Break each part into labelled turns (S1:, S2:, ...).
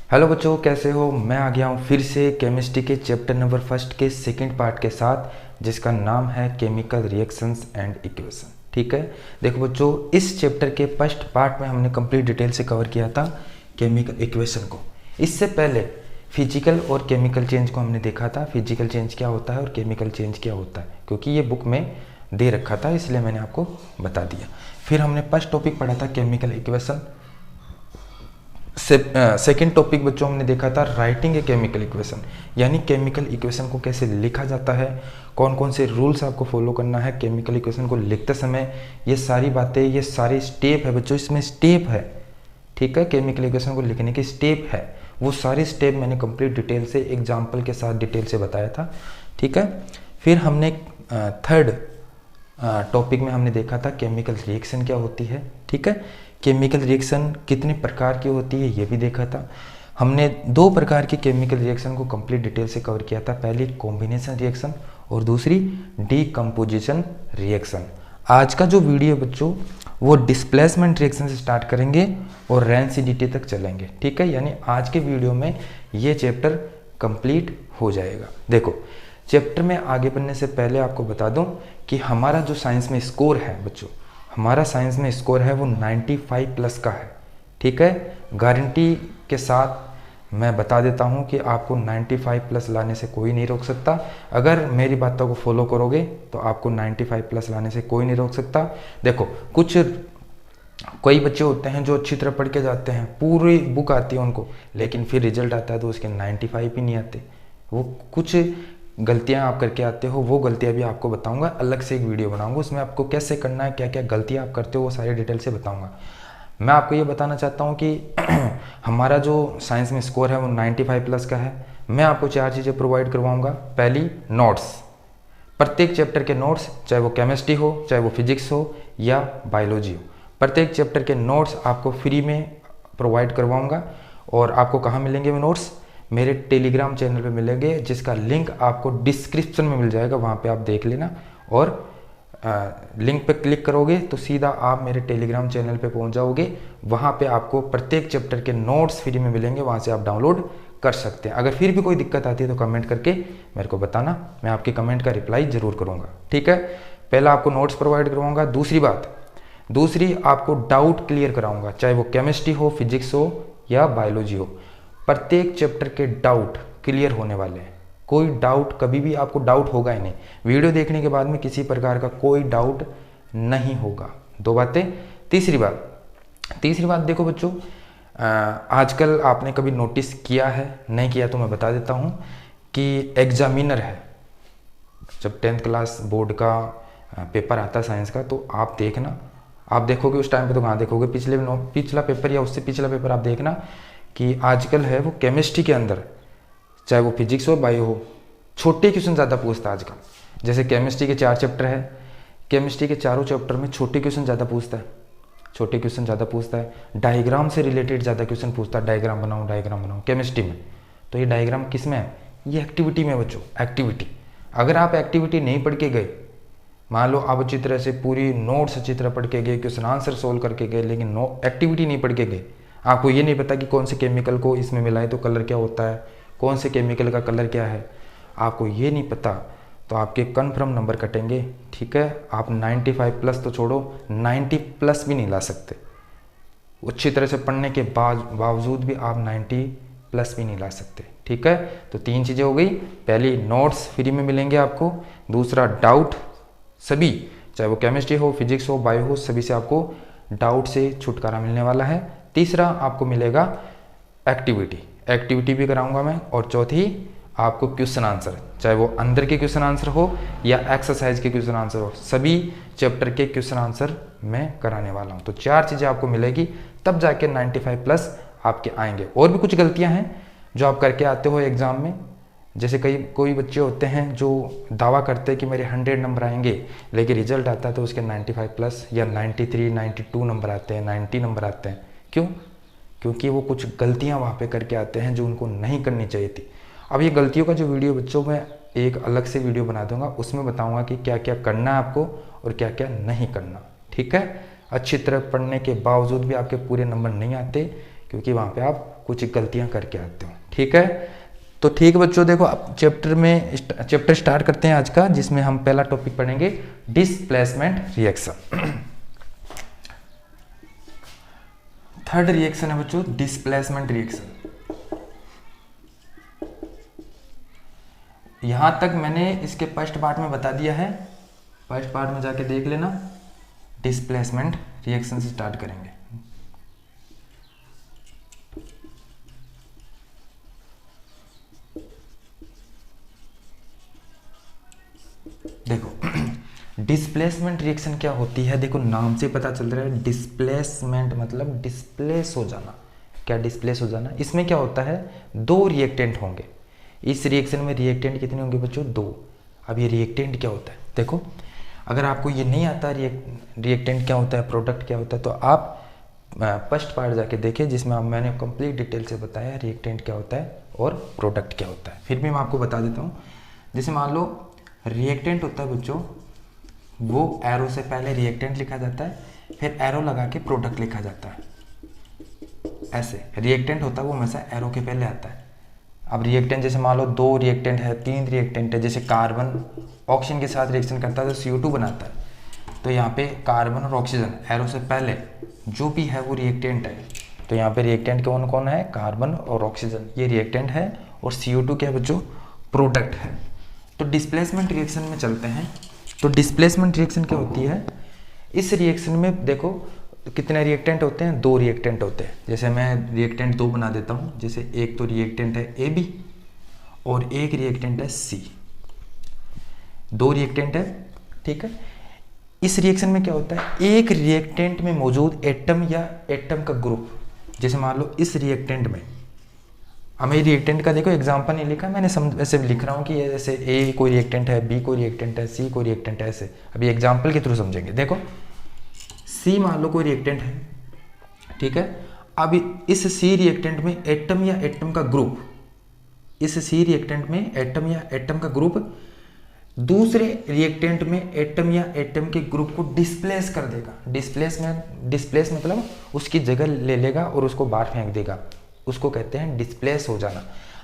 S1: Hello बच्चों, कैसे हो। मैं आ गया हूँ फिर से केमिस्ट्री के चैप्टर नंबर फर्स्ट के सेकंड पार्ट के साथ, जिसका नाम है केमिकल रिएक्शंस एंड इक्वेशन। ठीक है, देखो बच्चों, इस चैप्टर के फर्स्ट पार्ट में हमने कंप्लीट डिटेल से कवर किया था केमिकल इक्वेशन को। इससे पहले फिजिकल और केमिकल चेंज को हमने देखा था, फिजिकल चेंज क्या होता है और केमिकल चेंज क्या होता है, क्योंकि ये बुक में दे रखा था, इसलिए मैंने आपको बता दिया। फिर हमने फर्स्ट टॉपिक पढ़ा था केमिकल इक्वेशन। सेकेंड टॉपिक बच्चों हमने देखा था राइटिंग ए केमिकल इक्वेशन, यानी केमिकल इक्वेशन को कैसे लिखा जाता है, कौन कौन से रूल्स आपको फॉलो करना है केमिकल इक्वेशन को लिखते समय। ये सारी बातें, ये सारे स्टेप है बच्चों, इसमें स्टेप है। ठीक है, केमिकल इक्वेशन को लिखने के स्टेप है, वो सारे स्टेप मैंने कंप्लीट डिटेल से एग्जाम्पल के साथ डिटेल से बताया था। ठीक है, फिर हमने थर्ड टॉपिक में हमने देखा था केमिकल रिएक्शन क्या होती है। ठीक है, केमिकल रिएक्शन कितने प्रकार की होती है ये भी देखा था हमने। दो प्रकार की केमिकल रिएक्शन को कंप्लीट डिटेल से कवर किया था, पहली कॉम्बिनेशन रिएक्शन और दूसरी डीकम्पोजिशन रिएक्शन। आज का जो वीडियो बच्चों वो डिस्प्लेसमेंट रिएक्शन से स्टार्ट करेंगे और रेंसिडिटी तक चलेंगे। ठीक है, यानी आज के वीडियो में ये चैप्टर कंप्लीट हो जाएगा। देखो, चैप्टर में आगे बढ़ने से पहले आपको बता दूं कि हमारा जो साइंस में स्कोर है बच्चों, हमारा साइंस में स्कोर है वो 95 प्लस का है। ठीक है, गारंटी के साथ मैं बता देता हूँ कि आपको 95 प्लस लाने से कोई नहीं रोक सकता। अगर मेरी बातों को फॉलो करोगे तो आपको 95 प्लस लाने से कोई नहीं रोक सकता। देखो, कोई बच्चे होते हैं जो अच्छी तरह पढ़ के जाते हैं, पूरी बुक आती है उनको, लेकिन फिर रिजल्ट आता है तो उसके 95 ही नहीं आते। वो कुछ गलतियां आप करके आते हो, वो गलतियां भी आपको बताऊंगा, अलग से एक वीडियो बनाऊंगा, उसमें आपको कैसे करना है, क्या क्या गलतियां आप करते हो वो सारी डिटेल से बताऊंगा। मैं आपको ये बताना चाहता हूँ कि हमारा जो साइंस में स्कोर है वो 95 प्लस का है। मैं आपको 4 चीज़ें प्रोवाइड करवाऊंगा। पहली, नोट्स, प्रत्येक चैप्टर के नोट्स, चाहे वो केमिस्ट्री हो, चाहे वो फिजिक्स हो या बायोलॉजी हो, प्रत्येक चैप्टर के नोट्स आपको फ्री में प्रोवाइड करवाऊंगा। और आपको कहाँ मिलेंगे वो नोट्स? मेरे टेलीग्राम चैनल पे मिलेंगे, जिसका लिंक आपको डिस्क्रिप्शन में मिल जाएगा, वहाँ पे आप देख लेना। और लिंक पे क्लिक करोगे तो सीधा आप मेरे टेलीग्राम चैनल पे पहुँच जाओगे। वहाँ पे आपको प्रत्येक चैप्टर के नोट्स फ्री में मिलेंगे, वहाँ से आप डाउनलोड कर सकते हैं। अगर फिर भी कोई दिक्कत आती है तो कमेंट करके मेरे को बताना, मैं आपके कमेंट का रिप्लाई जरूर करूँगा। ठीक है, पहला आपको नोट्स प्रोवाइड करवाऊँगा। दूसरी आपको डाउट क्लियर कराऊँगा, चाहे वो केमिस्ट्री हो, फिजिक्स हो या बायोलॉजी हो। प्रत्येक चैप्टर के डाउट क्लियर होने वाले हैं, कोई डाउट कभी भी आपको डाउट होगा ही नहीं। वीडियो देखने के बाद में किसी प्रकार का कोई डाउट नहीं होगा। दो बातें। तीसरी बात देखो बच्चों, आजकल आपने कभी नोटिस किया है, नहीं किया तो मैं बता देता हूँ कि एग्जामिनर है, जब 10th क्लास बोर्ड का पेपर आता है साइंस का, तो आप देखना, आप देखोगे उस टाइम पे तो कहाँ देखोगे, पिछला पेपर या उससे पिछला पेपर आप देखना कि आजकल है वो केमिस्ट्री के अंदर, चाहे वो फिजिक्स हो, बायो हो, छोटे क्वेश्चन ज़्यादा पूछता है आजकल। जैसे केमिस्ट्री के 4 चैप्टर है, केमिस्ट्री के चारों चैप्टर में छोटे क्वेश्चन ज़्यादा पूछता है, डायग्राम से रिलेटेड ज़्यादा क्वेश्चन पूछता है, डायग्राम बनाओ केमिस्ट्री में। तो ये डायग्राम किस में है? ये एक्टिविटी में बच्चों, एक्टिविटी। अगर आप एक्टिविटी नहीं पढ़ के गए, मान लो आप अच्छी तरह से पूरी नोट्स अच्छी तरह पढ़ के गए, क्वेश्चन आंसर सोल्व करके गए, लेकिन एक्टिविटी नहीं पढ़ के गए, आपको ये नहीं पता कि कौन से केमिकल को इसमें मिलाए तो कलर क्या होता है, कौन से केमिकल का कलर क्या है, आपको ये नहीं पता, तो आपके कन्फर्म नंबर कटेंगे। ठीक है, आप 95 प्लस तो छोड़ो, 90 प्लस भी नहीं ला सकते। अच्छी तरह से पढ़ने के बावजूद भी आप 90 प्लस भी नहीं ला सकते। ठीक है, तो 3 चीज़ें हो गई। पहली, नोट्स फ्री में मिलेंगे आपको। दूसरा, डाउट सभी, चाहे वो केमिस्ट्री हो, फिजिक्स हो, बायो हो, सभी से आपको डाउट से छुटकारा मिलने वाला है। तीसरा, आपको मिलेगा एक्टिविटी भी कराऊंगा मैं। और चौथी, आपको क्वेश्चन आंसर, चाहे वो अंदर के क्वेश्चन आंसर हो या एक्सरसाइज के क्वेश्चन आंसर हो, सभी चैप्टर के क्वेश्चन आंसर मैं कराने वाला हूँ। तो 4 चीज़ें आपको मिलेगी, तब जाके 95 प्लस आपके आएंगे। और भी कुछ गलतियाँ हैं जो आप करके आते हो एग्ज़ाम में, जैसे कोई बच्चे होते हैं जो दावा करते हैं कि मेरे 100 नंबर आएंगे, लेकिन रिजल्ट आता है तो उसके 95 प्लस या 93, 92 नंबर आते हैं, 90 नंबर आते हैं। क्यों? क्योंकि वो कुछ गलतियां वहाँ पे करके आते हैं जो उनको नहीं करनी चाहिए थी। अब ये गलतियों का जो वीडियो बच्चों में एक अलग से वीडियो बना दूंगा, उसमें बताऊंगा कि क्या क्या करना है आपको और क्या क्या नहीं करना। ठीक है, अच्छी तरह पढ़ने के बावजूद भी आपके पूरे नंबर नहीं आते, क्योंकि वहाँ पे आप कुछ गलतियाँ करके आते हो। ठीक है, तो ठीक है बच्चों, देखो अब चैप्टर स्टार्ट करते हैं आज का, जिसमें हम पहला टॉपिक पढ़ेंगे डिस्प्लेसमेंट रिएक्शन। थर्ड रिएक्शन है बच्चों डिस्प्लेसमेंट रिएक्शन। यहां तक मैंने इसके फर्स्ट पार्ट में बता दिया है, फर्स्ट पार्ट में जाके देख लेना। डिस्प्लेसमेंट रिएक्शन से स्टार्ट करेंगे। देखो डिस्प्लेसमेंट रिएक्शन क्या होती है, देखो नाम से पता चल रहा है, डिस्प्लेसमेंट मतलब डिस्प्लेस हो जाना। क्या डिस्प्लेस हो जाना? इसमें क्या होता है, दो रिएक्टेंट होंगे। इस रिएक्शन में रिएक्टेंट कितने होंगे बच्चों? दो। अब ये रिएक्टेंट क्या होता है, देखो अगर आपको ये नहीं आता रिएक्टेंट क्या होता है, प्रोडक्ट क्या होता है, तो आप फर्स्ट पार्ट जाके देखिए, जिसमें मैंने कंप्लीट डिटेल से बताया रिएक्टेंट क्या होता है और प्रोडक्ट क्या होता है। फिर भी मैं आपको बता देता हूँ। जैसे मान लो रिएक्टेंट होता है बच्चों, वो एरो से पहले रिएक्टेंट लिखा जाता है, फिर एरो लगा के प्रोडक्ट लिखा जाता है। ऐसे रिएक्टेंट होता है वो हमेशा एरो के पहले आता है। अब रिएक्टेंट जैसे मान लो दो रिएक्टेंट है, तीन रिएक्टेंट है, जैसे कार्बन ऑक्सीजन के साथ रिएक्शन करता है तो CO2 बनाता है, तो यहाँ पे कार्बन और ऑक्सीजन एरो से पहले जो भी है वो रिएक्टेंट है। तो यहाँ पे रिएक्टेंट कौन कौन है? कार्बन और ऑक्सीजन, ये रिएक्टेंट है, और CO2 क्या है बच्चों? प्रोडक्ट है। तो डिस्प्लेसमेंट रिएक्शन में चलते हैं। तो डिस्प्लेसमेंट रिएक्शन क्या होती है? इस रिएक्शन में देखो कितने रिएक्टेंट होते हैं? दो रिएक्टेंट होते हैं। जैसे मैं रिएक्टेंट दो बना देता हूँ, जैसे एक तो रिएक्टेंट है AB और एक रिएक्टेंट है C। दो रिएक्टेंट है, ठीक है। इस रिएक्शन में क्या होता है, एक रिएक्टेंट में मौजूद एटम या एटम का ग्रुप, जैसे मान लो इस रिएक्टेंट में, हमें रिएक्टेंट का देखो एग्जांपल नहीं लिखा मैंने, ऐसे लिख रहा हूँ कि जैसे A कोई रिएक्टेंट है, B कोई रिएक्टेंट है, C कोई रिएक्टेंट है, ऐसे अभी एग्जांपल के थ्रू समझेंगे। देखो C मान लो कोई रिएक्टेंट है, ठीक है। अब इस C रिएक्टेंट में एटम या एटम का ग्रुप, इस C रिएक्टेंट में एटम या एटम का ग्रुप दूसरे रिएक्टेंट में एटम या एटम के ग्रुप को डिस्प्लेस कर देगा। डिस्प्लेस मतलब उसकी जगह ले लेगा और उसको बाहर फेंक देगा, उसको कहते हैं डिस्प्लेस हो जाना।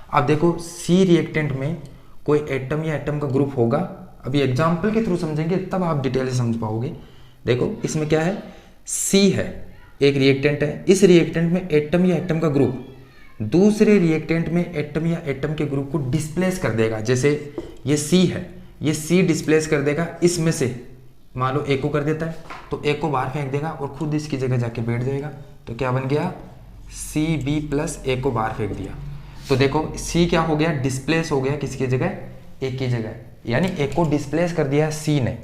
S1: अब देखो C रिएक्टेंट में कोई एटम या एटम का ग्रुप होगा, अभी एग्जांपल के थ्रू समझेंगे तब आप डिटेल से समझ पाओगे। देखो इसमें क्या है, C है, एक रिएक्टेंट है, इस रिएक्टेंट में एटम या एटम का ग्रुप दूसरे रिएक्टेंट में एटम या एटम के ग्रुप को डिस्प्लेस कर देगा। जैसे ये C है, ये C डिस्प्लेस कर देगा, इसमें से मान लो A को कर देता है तो A को बाहर फेंक देगा और खुद इसकी जगह जाके बैठ जाएगा, तो क्या बन गया, CB प्लस A को बाहर फेंक दिया। तो देखो C क्या हो गया, डिस्प्लेस हो गया किसकी जगह, A की जगह, यानी A को डिस्प्लेस कर दिया C ने।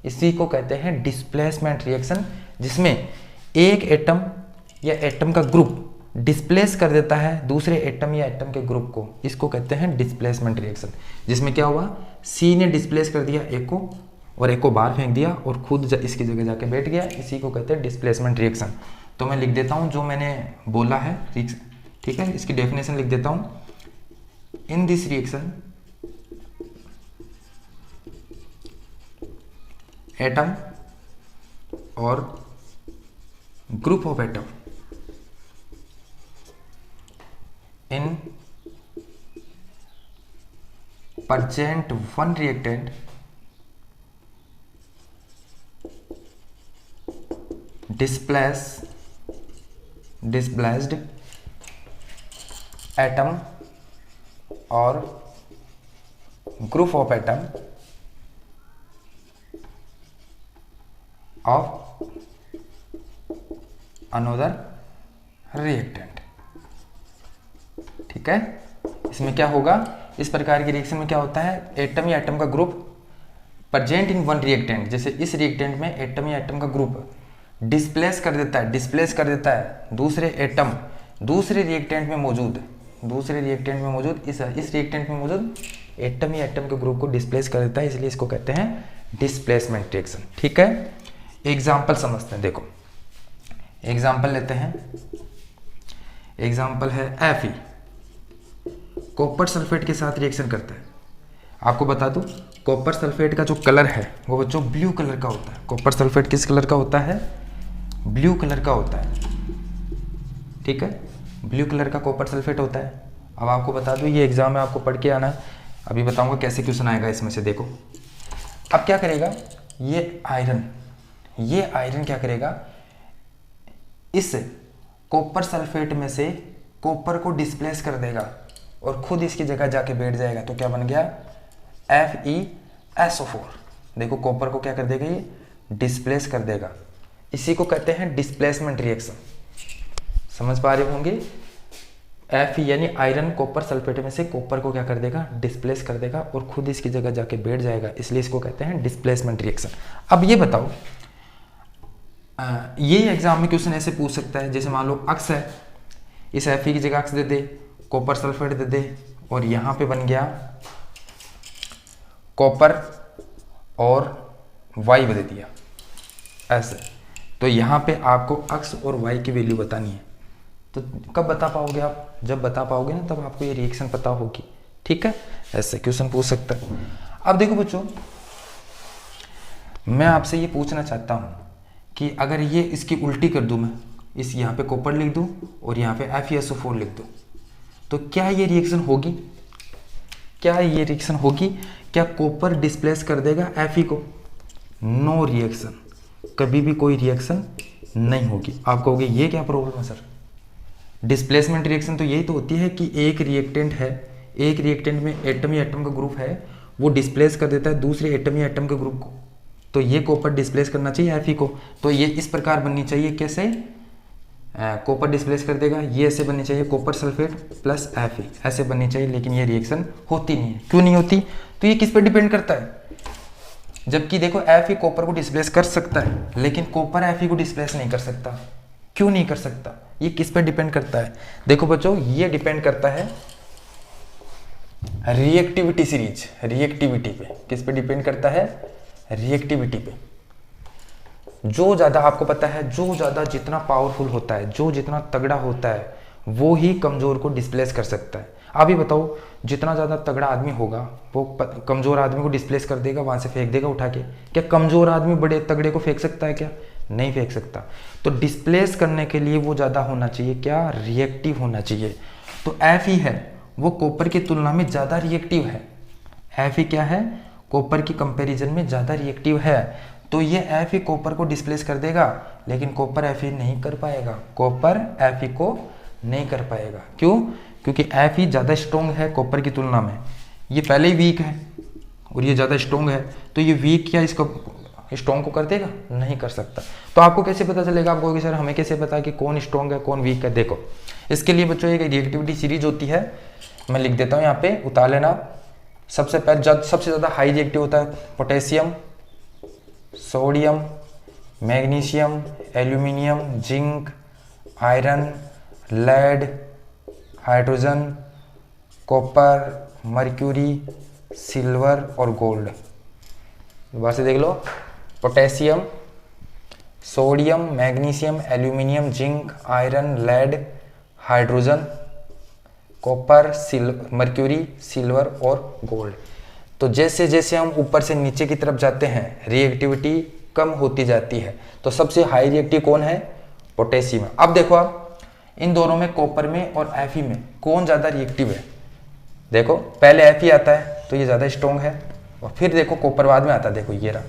S1: इसी को कहते हैं डिस्प्लेसमेंट रिएक्शन, जिसमें एक एटम या एटम का ग्रुप डिस्प्लेस कर देता है दूसरे एटम या एटम के ग्रुप को, इसको कहते हैं डिस्प्लेसमेंट रिएक्शन। जिसमें क्या हुआ, C ने डिस्प्लेस कर दिया A को और A को बाहर फेंक दिया और खुद इसकी जगह जाके बैठ गया, इसी को कहते हैं डिस्प्लेसमेंट रिएक्शन। तो मैं लिख देता हूँ जो मैंने बोला है, ठीक है, इसकी डेफिनेशन लिख देता हूँ। इन दिस रिएक्शन एटम और group of atom in present one reactant displaced atom or group of atom of another reactant। ठीक है, इसमें क्या होगा, इस प्रकार की रिएक्शन में क्या होता है, एटम या एटम का group present in one reactant, जैसे इस रिएक्टेंट में एटम या एटम का ग्रुप डिस्प्लेस कर देता है दूसरे एटम दूसरे रिएक्टेंट में मौजूद इस रिएक्टेंट में मौजूद एटम या एटम के ग्रुप को डिस्प्लेस कर देता है, इसलिए इसको कहते हैं डिस्प्लेसमेंट रिएक्शन। ठीक है, एग्जाम्पल समझते हैं। देखो एग्जाम्पल लेते हैं, एग्जाम्पल है Fe, कॉपर सल्फेट के साथ रिएक्शन करता है। आपको बता दूं, कॉपर सल्फेट का जो कलर है वो बच्चों ब्लू कलर का होता है। कॉपर सल्फेट किस कलर का होता है, ब्लू कलर का होता है। ठीक है, ब्लू कलर का कॉपर सल्फेट होता है। अब आपको बता दूं ये एग्जाम में आपको पढ़ के आना है, अभी बताऊंगा कैसे क्वेश्चन आएगा इसमें से। देखो अब क्या करेगा ये आयरन क्या करेगा, इस कॉपर सल्फेट में से कॉपर को डिस्प्लेस कर देगा और खुद इसकी जगह जाके बैठ जाएगा। तो क्या बन गया FeSO4। देखो कॉपर को क्या कर देगा ये डिस्प्लेस कर देगा, इसी को कहते हैं डिस्प्लेसमेंट रिएक्शन। समझ पा रहे होंगे, Fe यानी आयरन कॉपर सल्फेट में से कॉपर को क्या कर देगा डिस्प्लेस कर देगा और खुद इसकी जगह जाके बैठ जाएगा, इसलिए इसको कहते हैं डिस्प्लेसमेंट रिएक्शन। अब ये बताओ ये एग्जाम में क्वेश्चन ऐसे पूछ सकता है, जैसे मान लो अक्स है, इस Fe की जगह अक्स दे दे, कॉपर सल्फेट दे दे और यहाँ पे बन गया कॉपर और Y दे दिया ऐसे। तो यहाँ पे आपको अक्स और Y की वैल्यू बतानी है। तो कब बता पाओगे आप, जब बता पाओगे ना तब आपको ये रिएक्शन पता होगी। ठीक है, ऐसे क्वेश्चन पूछ सकता है। अब देखो बच्चों मैं आपसे ये पूछना चाहता हूँ कि अगर ये इसकी उल्टी कर दूँ, मैं इस यहाँ पे कॉपर लिख दूँ और यहाँ पे FeSO4 लिख दूँ, तो क्या ये रिएक्शन होगी? क्या ये रिएक्शन होगी? क्या कॉपर डिस्प्लेस कर देगा Fe को? नो रिएक्शन, कभी भी कोई रिएक्शन नहीं होगी। आप कहोगे ये क्या प्रॉब्लम है सर? डिस्प्लेसमेंट रिएक्शन तो यही तो होती है कि एक रिएक्टेंट है, एक रिएक्टेंट में एटम या एटम का ग्रुप है, वो डिस्प्लेस कर देता है दूसरे एटम या एटम के ग्रुप को। तो ये कॉपर डिस्प्लेस करना चाहिए Fe को, तो ये इस प्रकार बननी चाहिए। कैसे? कॉपर डिस्प्लेस कर देगा, ये ऐसे बननी चाहिए कॉपर सल्फेट प्लस Fe, ऐसे बननी चाहिए। लेकिन ये रिएक्शन होती नहीं है। क्यों नहीं होती? तो ये किस पर डिपेंड करता है? जबकि देखो Fe कॉपर को डिस्प्लेस कर सकता है लेकिन कॉपर Fe को डिस्प्लेस नहीं कर सकता। क्यों नहीं कर सकता? ये किस पे डिपेंड करता है? देखो बच्चों ये डिपेंड करता है रिएक्टिविटी सीरीज, रिएक्टिविटी पे। किस पे डिपेंड करता है? रिएक्टिविटी पे। जो ज्यादा आपको पता है, जो ज्यादा जितना पावरफुल होता है, जो जितना तगड़ा होता है, वो ही कमजोर को डिस्प्लेस कर सकता है। आप ही बताओ, जितना ज्यादा तगड़ा आदमी होगा वो कमजोर आदमी को डिस्प्लेस कर देगा, वहां से फेंक देगा उठा के। क्या कमजोर आदमी बड़े तगड़े को फेंक सकता है? क्या नहीं फेंक सकता। तो डिस्प्लेस करने के लिए वो ज्यादा होना चाहिए, क्या? रिएक्टिव होना चाहिए। तो Fe है वो कॉपर की तुलना में ज्यादा रिएक्टिव है। Fe क्या है? कॉपर की कंपैरिजन में ज्यादा रिएक्टिव है। तो ये Fe कॉपर को डिस्प्लेस कर देगा लेकिन कॉपर Fe नहीं कर पाएगा, कॉपर Fe को नहीं कर पाएगा। क्यों? क्योंकि Fe ज्यादा स्ट्रॉन्ग है कॉपर की तुलना में। ये पहले ही वीक है और ये ज्यादा स्ट्रॉन्ग है, तो ये वीक क्या इसको स्ट्रॉन्ग को कर देगा? नहीं कर सकता। तो आपको कैसे पता चलेगा? आप कहोगे सर हमें कैसे पता कि कौन स्ट्रॉन्ग है कौन वीक है? देखो इसके लिए बच्चों एक रिएक्टिविटी सीरीज होती है, मैं लिख देता हूँ यहाँ पे, उतार लेना। सबसे पहले सबसे ज्यादा हाई रिएक्टिव होता है potassium, sodium, magnesium, aluminium, zinc, iron, lead, hydrogen, copper, mercury, silver और गोल्ड। दोबारा से देख लो, potassium, sodium, magnesium, aluminium, zinc, iron, lead, hydrogen, copper, mercury, silver और गोल्ड। तो जैसे जैसे हम ऊपर से नीचे की तरफ जाते हैं रिएक्टिविटी कम होती जाती है। तो सबसे हाई रिएक्टिव कौन है? पोटेशियम। अब देखो आप इन दोनों में, कॉपर में और Fe में कौन ज्यादा रिएक्टिव है? देखो पहले Fe आता है तो ये ज्यादा स्ट्रॉन्ग है और फिर देखो कॉपर बाद में आता है। देखो ये रहा,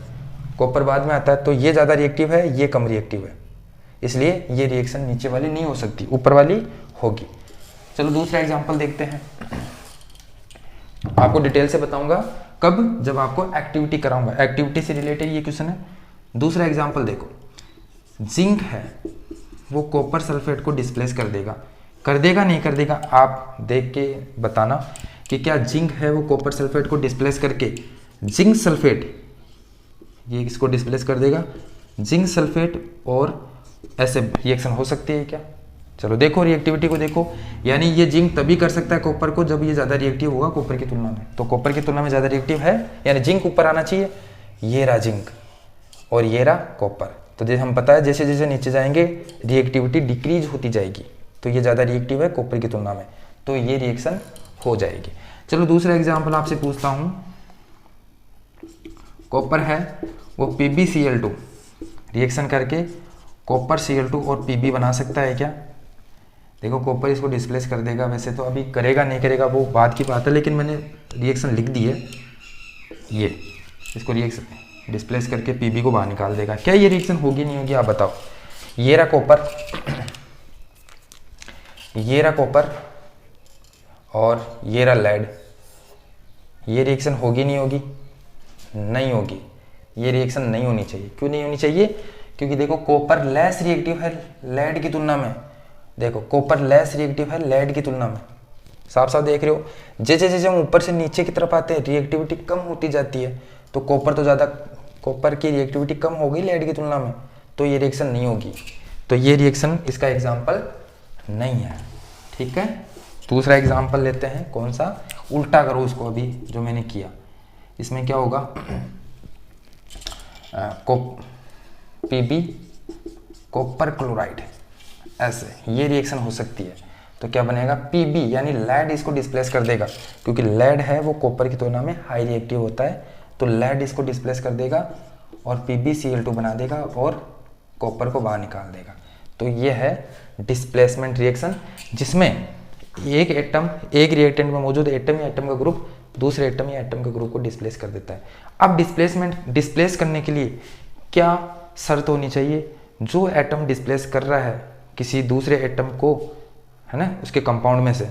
S1: कॉपर बाद में आता है तो ये ज्यादा रिएक्टिव है, ये कम रिएक्टिव है, इसलिए ये रिएक्शन नीचे वाली नहीं हो सकती, ऊपर वाली होगी। चलो दूसरा एग्जांपल देखते हैं। आपको डिटेल से बताऊंगा कब, जब आपको एक्टिविटी कराऊंगा। एक्टिविटी से रिलेटेड ये क्वेश्चन है। दूसरा एग्जांपल देखो, जिंक है वो कॉपर सल्फेट को डिस्प्लेस कर देगा। कर देगा नहीं कर देगा? आप देख के बताना कि क्या जिंक है वो कॉपर सल्फेट को डिस्प्लेस करके जिंक सल्फेट, ये इसको डिस्प्लेस कर देगा, जिंक सल्फेट और ऐसे रिएक्शन हो सकती है क्या? चलो देखो रिएक्टिविटी को देखो, यानी ये जिंक तभी कर सकता है कॉपर को जब ये ज्यादा रिएक्टिव होगा कॉपर की तुलना में। तो कॉपर की तुलना में ज्यादा रिएक्टिव है, यानी जिंक ऊपर आना चाहिए। ये रहा जिंक और ये रहा कॉपर। तो जैसे हम पता है जैसे जैसे नीचे जाएंगे रिएक्टिविटी डिक्रीज होती जाएगी, तो ये ज्यादा रिएक्टिव है कॉपर की तुलना में, तो ये रिएक्शन हो जाएगी। चलो दूसरा एग्जाम्पल आपसे पूछता हूं। कॉपर है वो PbCl2 रिएक्शन करके कॉपर Cl2 और Pb बना सकता है क्या? देखो कॉपर इसको डिस्प्लेस कर देगा, वैसे तो अभी करेगा नहीं करेगा वो बाद की बात है, लेकिन मैंने रिएक्शन लिख दी है। ये इसको रिएक्शन डिस्प्लेस करके पीबी को बाहर निकाल देगा। क्या ये रिएक्शन होगी नहीं होगी आप बताओ। ये रहा कॉपर, ये रहा कॉपर और ये रहा लेड। ये रिएक्शन होगी नहीं होगी? नहीं होगी। ये रिएक्शन नहीं होनी चाहिए। क्यों नहीं होनी चाहिए? क्योंकि देखो कॉपर लेस रिएक्टिव है लेड की तुलना में। देखो कॉपर लेस रिएक्टिव है लेड की तुलना में, साफ साफ देख रहे हो। जैसे जैसे हम ऊपर से नीचे की तरफ आते हैं रिएक्टिविटी कम होती जाती है, तो कॉपर तो ज़्यादा, कॉपर की रिएक्टिविटी कम हो गई लेड की तुलना में, तो ये रिएक्शन नहीं होगी। तो ये रिएक्शन इसका एग्जाम्पल नहीं है। ठीक है, दूसरा एग्जाम्पल लेते हैं। कौन सा? उल्टा करो उसको अभी जो मैंने किया। इसमें क्या होगा? पीबी कॉपर क्लोराइड, ऐसे ये रिएक्शन हो सकती है। तो क्या बनेगा? पीबी यानी लेड इसको डिस्प्लेस कर देगा, क्योंकि लेड है वो कॉपर की तुलना में हाई रिएक्टिव होता है, तो लेड इसको डिस्प्लेस कर देगा और PbCl2 बना देगा और कॉपर को बाहर निकाल देगा। तो ये है डिस्प्लेसमेंट रिएक्शन, जिसमें एक एटम एक रिएक्टेंट में मौजूद एटम या एटम का ग्रुप दूसरे एटम या एटम के ग्रुप को डिस्प्लेस कर देता है। अब डिस्प्लेस करने के लिए क्या शर्त होनी चाहिए? जो एटम डिस्प्लेस कर रहा है किसी दूसरे एटम को, है ना, उसके कंपाउंड में से,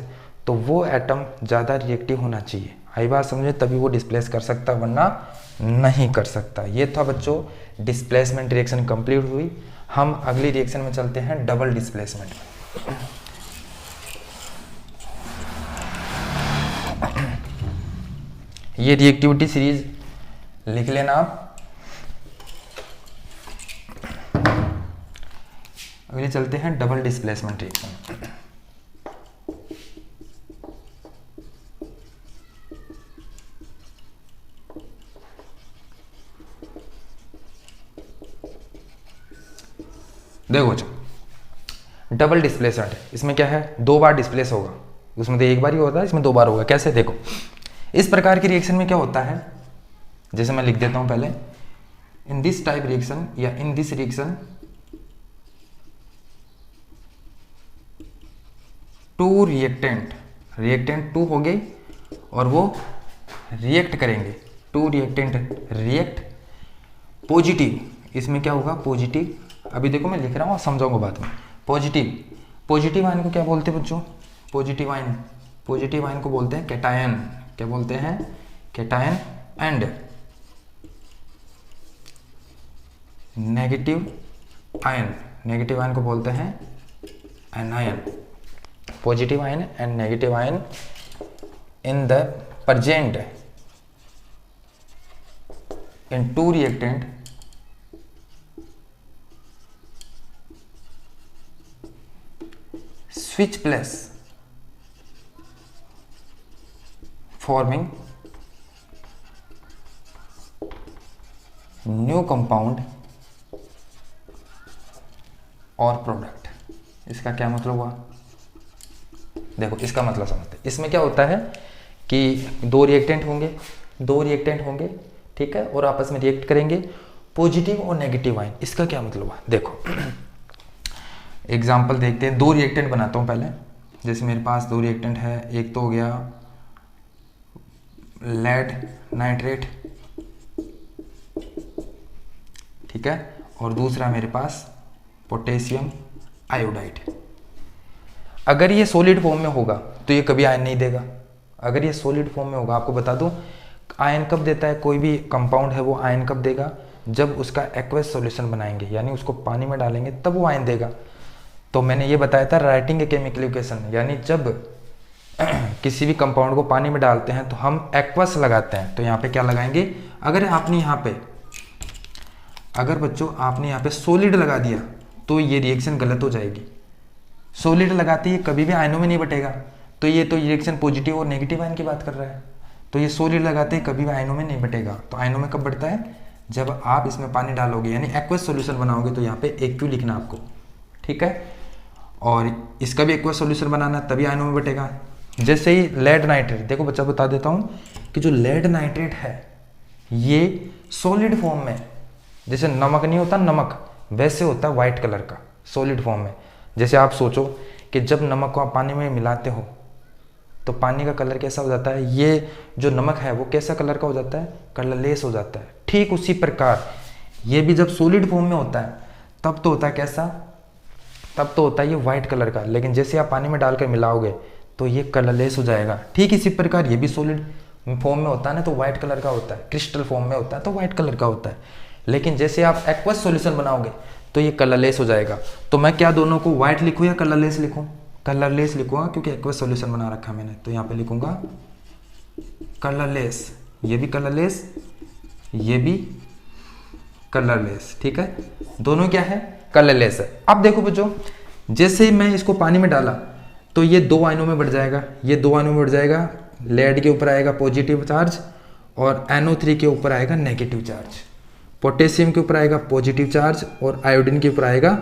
S1: तो वो एटम ज़्यादा रिएक्टिव होना चाहिए। आई बात समझे? तभी वो डिस्प्लेस कर सकता, वरना नहीं कर सकता। ये था बच्चों डिस्प्लेसमेंट रिएक्शन कंप्लीट हुई। हम अगली रिएक्शन में चलते हैं, डबल डिस्प्लेसमेंट। ये रिएक्टिविटी सीरीज लिख लेना आप। अगले चलते हैं डबल डिस्प्लेसमेंट रिएक्शन। देखो डबल डिस्प्लेसमेंट, इसमें क्या है? 2 बार डिस्प्लेस होगा। उसमें तो एक बार ही होता है, इसमें 2 बार होगा। कैसे? देखो इस प्रकार की रिएक्शन में क्या होता है, जैसे मैं लिख देता हूं पहले, इन दिस टाइप रिएक्शन या in this reaction to reactant 2 हो गए और वो रिएक्ट करेंगे। 2 रिएक्टेंट रिएक्ट पॉजिटिव। इसमें क्या होगा? पॉजिटिव। अभी देखो मैं लिख रहा हूँ और समझाऊंगा बाद में। पॉजिटिव आयन को क्या बोलते हैं बच्चों? पॉजिटिव आयन को बोलते हैं कैटायन। क्या बोलते हैं? कैटायन। एंड नेगेटिव आयन को बोलते हैं anion. Positive ion and negative ion in the present in 2 reactant switch place forming new compound और प्रोडक्ट। इसका क्या मतलब हुआ? देखो इसका मतलब समझते। इसमें क्या होता है कि 2 रिएक्टेंट होंगे, ठीक है, और आपस में रिएक्ट करेंगे, पॉजिटिव और नेगेटिव आयन। इसका क्या मतलब हुआ? देखो एग्जाम्पल देखते हैं। 2 रिएक्टेंट बनाता हूँ पहले। जैसे मेरे पास 2 रिएक्टेंट है, एक तो हो गया लेड नाइट्रेट, ठीक है, और दूसरा मेरे पास पोटेशियम आयोडाइड। अगर ये सॉलिड फॉर्म में होगा तो ये कभी आयन नहीं देगा। अगर ये सॉलिड फॉर्म में होगा, आपको बता दूं आयन कब देता है, कोई भी कंपाउंड है वो आयन कब देगा? जब उसका एक्वस सॉल्यूशन बनाएंगे, यानी उसको पानी में डालेंगे तब वो आयन देगा। तो मैंने ये बताया था राइटिंग ए केमिकल इक्वेशन, यानी जब किसी भी कंपाउंड को पानी में डालते हैं तो हम एक्वस लगाते हैं। तो यहाँ पे क्या लगाएंगे? अगर बच्चों आपने यहाँ पे सॉलिड लगा दिया तो ये रिएक्शन गलत हो जाएगी। सॉलिड लगाते ही कभी भी आयनों में नहीं बटेगा। तो ये रिएक्शन पॉजिटिव और नेगेटिव आयन की बात कर रहा है। तो ये सॉलिड लगाते ही कभी भी आयनों में नहीं बटेगा। तो आयनों में कब बढ़ता है? जब आप इसमें पानी डालोगे, यानी एक्वस सॉल्यूशन बनाओगे। तो यहाँ पे AQ लिखना आपको, ठीक है। और इसका भी एक्वस सॉल्यूशन बनाना, तभी आयनों में बटेगा। जैसे ही लेड नाइट्रेट, देखो बच्चा बता देता हूँ कि जो लेड नाइट्रेट है ये सॉलिड फॉर्म में, जैसे नमक नहीं होता नमक, वैसे होता है व्हाइट कलर का सॉलिड फॉर्म में। जैसे आप सोचो कि जब नमक को आप पानी में मिलाते हो तो पानी का कलर कैसा हो जाता है, ये जो नमक है वो कैसा कलर का हो जाता है, कलरलेस हो जाता है। ठीक उसी प्रकार ये भी जब सॉलिड फॉर्म में होता है तब तो होता है कैसा, तब तो होता है ये व्हाइट कलर का, लेकिन जैसे आप पानी में डालकर मिलाओगे तो ये कलरलेस हो जाएगा। ठीक इसी प्रकार ये भी सॉलिड फॉर्म में होता है ना तो व्हाइट कलर का होता है, क्रिस्टल फॉर्म में होता है तो व्हाइट कलर का होता है, लेकिन जैसे आप एक्वस सॉल्यूशन बनाओगे तो ये कलरलेस हो जाएगा। तो मैं क्या दोनों को व्हाइट लिखूं या कलरलेस लिखूं, कलरलेस लिखूंगा क्योंकि एक्वस सॉल्यूशन बना रखा मैंने, तो यहाँ पे लिखूंगा कलरलेस, ये भी कलरलेस, ये भी कलरलेस। ठीक है, दोनों क्या है, कलरलेस है। अब देखो बच्चों, जैसे मैं इसको पानी में डाला तो ये 2 आयनों में बढ़ जाएगा, ये 2 आयनों में बढ़ जाएगा, लेड के ऊपर आएगा पॉजिटिव चार्ज और NO3 के ऊपर आएगा नेगेटिव चार्ज, पोटेशियम के ऊपर आएगा पॉजिटिव चार्ज और आयोडीन के ऊपर आएगा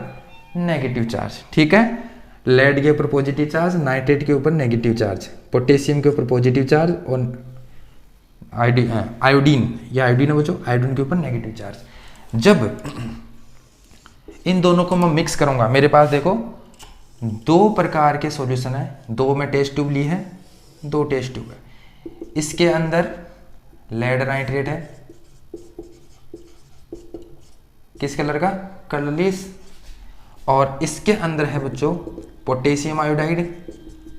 S1: नेगेटिव चार्ज। ठीक है, लेड के ऊपर पॉजिटिव चार्ज, नाइट्रेट के ऊपर नेगेटिव चार्ज, पोटेशियम के ऊपर पॉजिटिव चार्ज और आयोडीन, या आयोडीन है बच्चों, आयोडीन के ऊपर नेगेटिव चार्ज। जब इन दोनों को मैं मिक्स करूंगा, मेरे पास देखो 2 प्रकार के सॉल्यूशन है, 2 में टेस्ट ट्यूब ली है, 2 टेस्ट ट्यूब है, इसके अंदर लेड नाइट्रेट है, किस कलर का, कलरलेस, और इसके अंदर है बच्चों पोटेशियम आयोडाइड,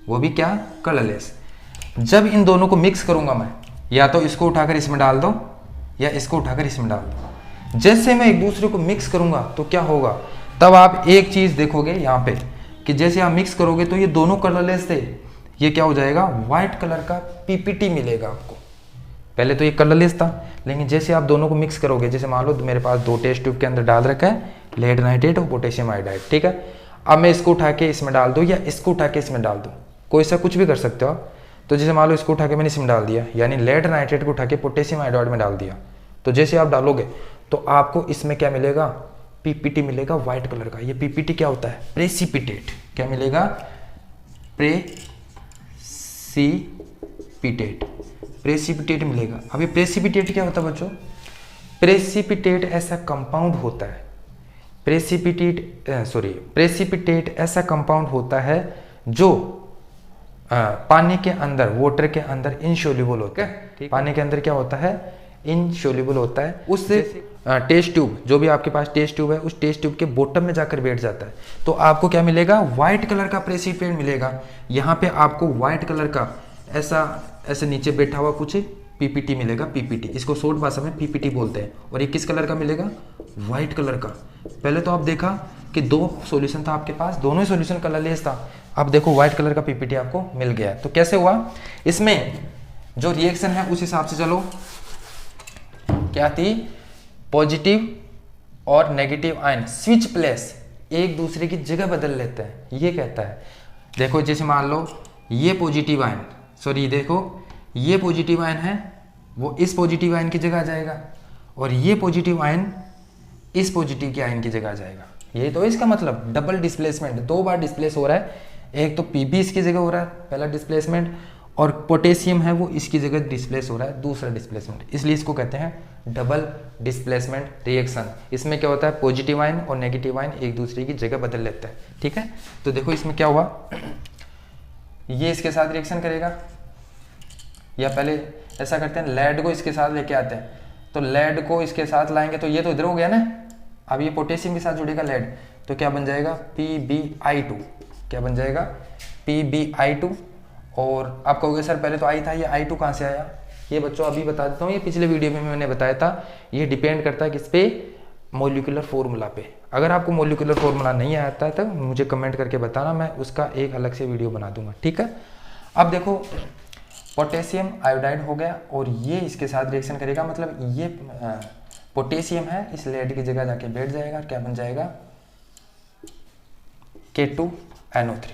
S1: वो भी क्या, कलरलेस। जब इन दोनों को मिक्स करूंगा मैं, या तो इसको उठाकर इसमें डाल दो या इसको उठाकर इसमें डाल दो, जैसे मैं एक दूसरे को मिक्स करूंगा तो क्या होगा, तब आप एक चीज देखोगे यहाँ पे कि जैसे आप मिक्स करोगे तो ये दोनों कलरलेस थे, ये क्या हो जाएगा, व्हाइट कलर का PPT मिलेगा आपको। पहले तो ये कलरलेस था, लेकिन जैसे आप दोनों को मिक्स करोगे, जैसे मान लो मेरे पास 2 टेस्ट ट्यूब के अंदर डाल रखा है लेड नाइट्रेट और पोटेशियम आयोडाइड। ठीक है, अब मैं इसको उठा के इसमें डाल दूं या इसको उठा के इसमें डाल दूं, कोई सा कुछ भी कर सकते हो आप। तो जैसे मान लो इसको उठा के मैंने इसमें डाल दिया, यानी लेड नाइट्रेट को उठा के पोटेशियम आयोडाइड में डाल दिया, तो जैसे आप डालोगे तो आपको इसमें क्या मिलेगा, PPT मिलेगा व्हाइट कलर का। ये PPT क्या होता है, प्रेसिपिटेट, क्या मिलेगा, प्रेसिपिटेट मिलेगा। अभी प्रेसिपिटेट क्या होता है बच्चों, प्रेसिपिटेट ऐसा कंपाउंड होता है, प्रेसिपिटेट ऐसा कंपाउंड होता है जो पानी के अंदर, वाटर के अंदर इनसोल्यूबल होता है। पानी के अंदर क्या होता है, इनसोल्यूबल होता है। उससे टेस्ट ट्यूब, जो भी आपके पास टेस्ट ट्यूब है, उस टेस्ट ट्यूब के बॉटम में जाकर बैठ जाता है, तो आपको क्या मिलेगा, व्हाइट कलर का प्रेसिपिटेट मिलेगा। यहाँ पे आपको व्हाइट कलर का ऐसे नीचे बैठा हुआ कुछ PPT मिलेगा, PPT, इसको शॉर्ट भाषा में PPT बोलते हैं। और ये किस कलर का मिलेगा, व्हाइट कलर का। पहले तो आप देखा कि 2 सॉल्यूशन था आपके पास, दोनों ही सॉल्यूशन कलरलेस था, अब देखो व्हाइट कलर का PPT आपको मिल गया। तो कैसे हुआ, इसमें जो रिएक्शन है उस हिसाब से चलो, क्या थी, पॉजिटिव और नेगेटिव आयन स्विच प्लेस, एक दूसरे की जगह बदल लेते हैं, ये कहता है। देखो जैसे मान लो ये पॉजिटिव आयन, सॉरी देखो ये पॉजिटिव आयन है, वो इस पॉजिटिव आयन की जगह आ जाएगा, और ये पॉजिटिव आयन इस पॉजिटिव के आयन की जगह आ जाएगा। यही तो इसका मतलब, डबल डिस्प्लेसमेंट, 2 बार डिस्प्लेस हो रहा है, एक तो PB इसकी जगह हो रहा है पहला डिस्प्लेसमेंट, और पोटेशियम है वो इसकी जगह डिस्प्लेस हो रहा है दूसरा डिस्प्लेसमेंट, इसलिए इसको कहते हैं डबल डिस्प्लेसमेंट रिएक्शन। इसमें क्या होता है, पॉजिटिव आयन और नेगेटिव आयन एक दूसरे की जगह बदल लेते हैं। ठीक है, तो देखो इसमें क्या हुआ, ये इसके साथ रिएक्शन करेगा, या पहले ऐसा करते हैं लेड को इसके साथ लेके आते हैं, तो लेड को इसके साथ लाएंगे तो ये तो इधर हो गया ना, अब ये पोटेशियम के साथ जुड़ेगा लेड, तो क्या बन जाएगा, PbI2, क्या बन जाएगा, PbI2। और आप कहोगे सर पहले तो I था, ये I2 कहाँ से आया, ये बच्चों अभी बता देता हूँ, ये पिछले वीडियो में मैंने बताया था। ये डिपेंड करता है किस पे, मॉलिक्यूलर फॉर्मूला पे। अगर आपको मॉलिक्यूलर फॉर्मूला नहीं आता है तो मुझे कमेंट करके बताना, मैं उसका एक अलग से वीडियो बना दूंगा। ठीक है, अब देखो पोटेशियम आयोडाइड हो गया, और ये इसके साथ रिएक्शन करेगा, मतलब ये पोटेशियम है इस लेड की जगह जाके बैठ जाएगा, क्या बन जाएगा, K2NO3,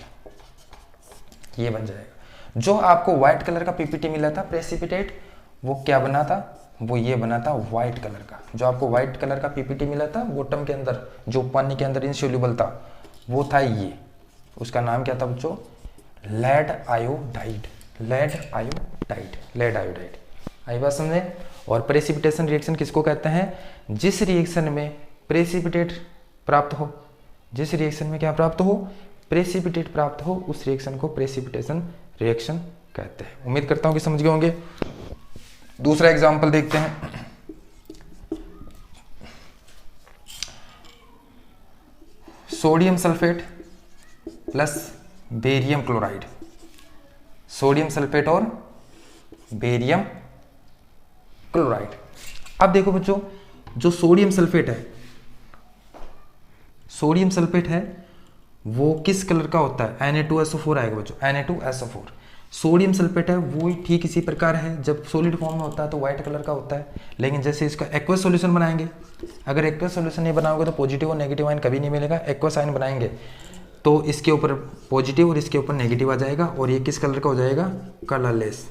S1: ये बन जाएगा। जो आपको व्हाइट कलर का PPT मिला था प्रेसिपिटेट, वो क्या बना था, वो ये बना था व्हाइट कलर का। जो आपको व्हाइट कलर का PPT मिला था बॉटम के अंदर, जो पानी के अंदर इनसोल्यूबल था, वो था ये, उसका नाम क्या था बच्चों, लेड आयोडाइड, लेड आयोडाइड। आई बात समझे। और प्रेसिपिटेशन रिएक्शन किसको कहते हैं, जिस रिएक्शन में प्रेसिपिटेट प्राप्त हो, जिस रिएक्शन में क्या प्राप्त हो, प्रेसिपिटेट प्राप्त हो, उस रिएक्शन को प्रेसिपिटेशन रिएक्शन कहते हैं। उम्मीद करता हूं कि समझ गए होंगे। दूसरा एग्जांपल देखते हैं। Sodium sulphate plus barium chloride, sodium sulphate और बेरियम क्लोराइड। अब देखो बच्चों, जो सोडियम सल्फेट है, सोडियम सल्फेट है वो किस कलर का होता है? Na2SO4 आएगा बच्चों, Na2SO4। सोडियम सल्फेट है वो ठीक इसी प्रकार है, जब सॉलिड फॉर्म में होता है तो व्हाइट कलर का होता है, लेकिन जैसे इसका एक्वस सॉल्यूशन बनाएंगे, अगर एक्वस सॉल्यूशन नहीं बनाओगे तो पॉजिटिव और नेगेटिव आयन कभी नहीं मिलेगा। एक्वस आयन बनाएंगे तो इसके ऊपर पॉजिटिव और इसके ऊपर नेगेटिव आ जाएगा, और ये किस कलर का हो जाएगा? कलरलेस।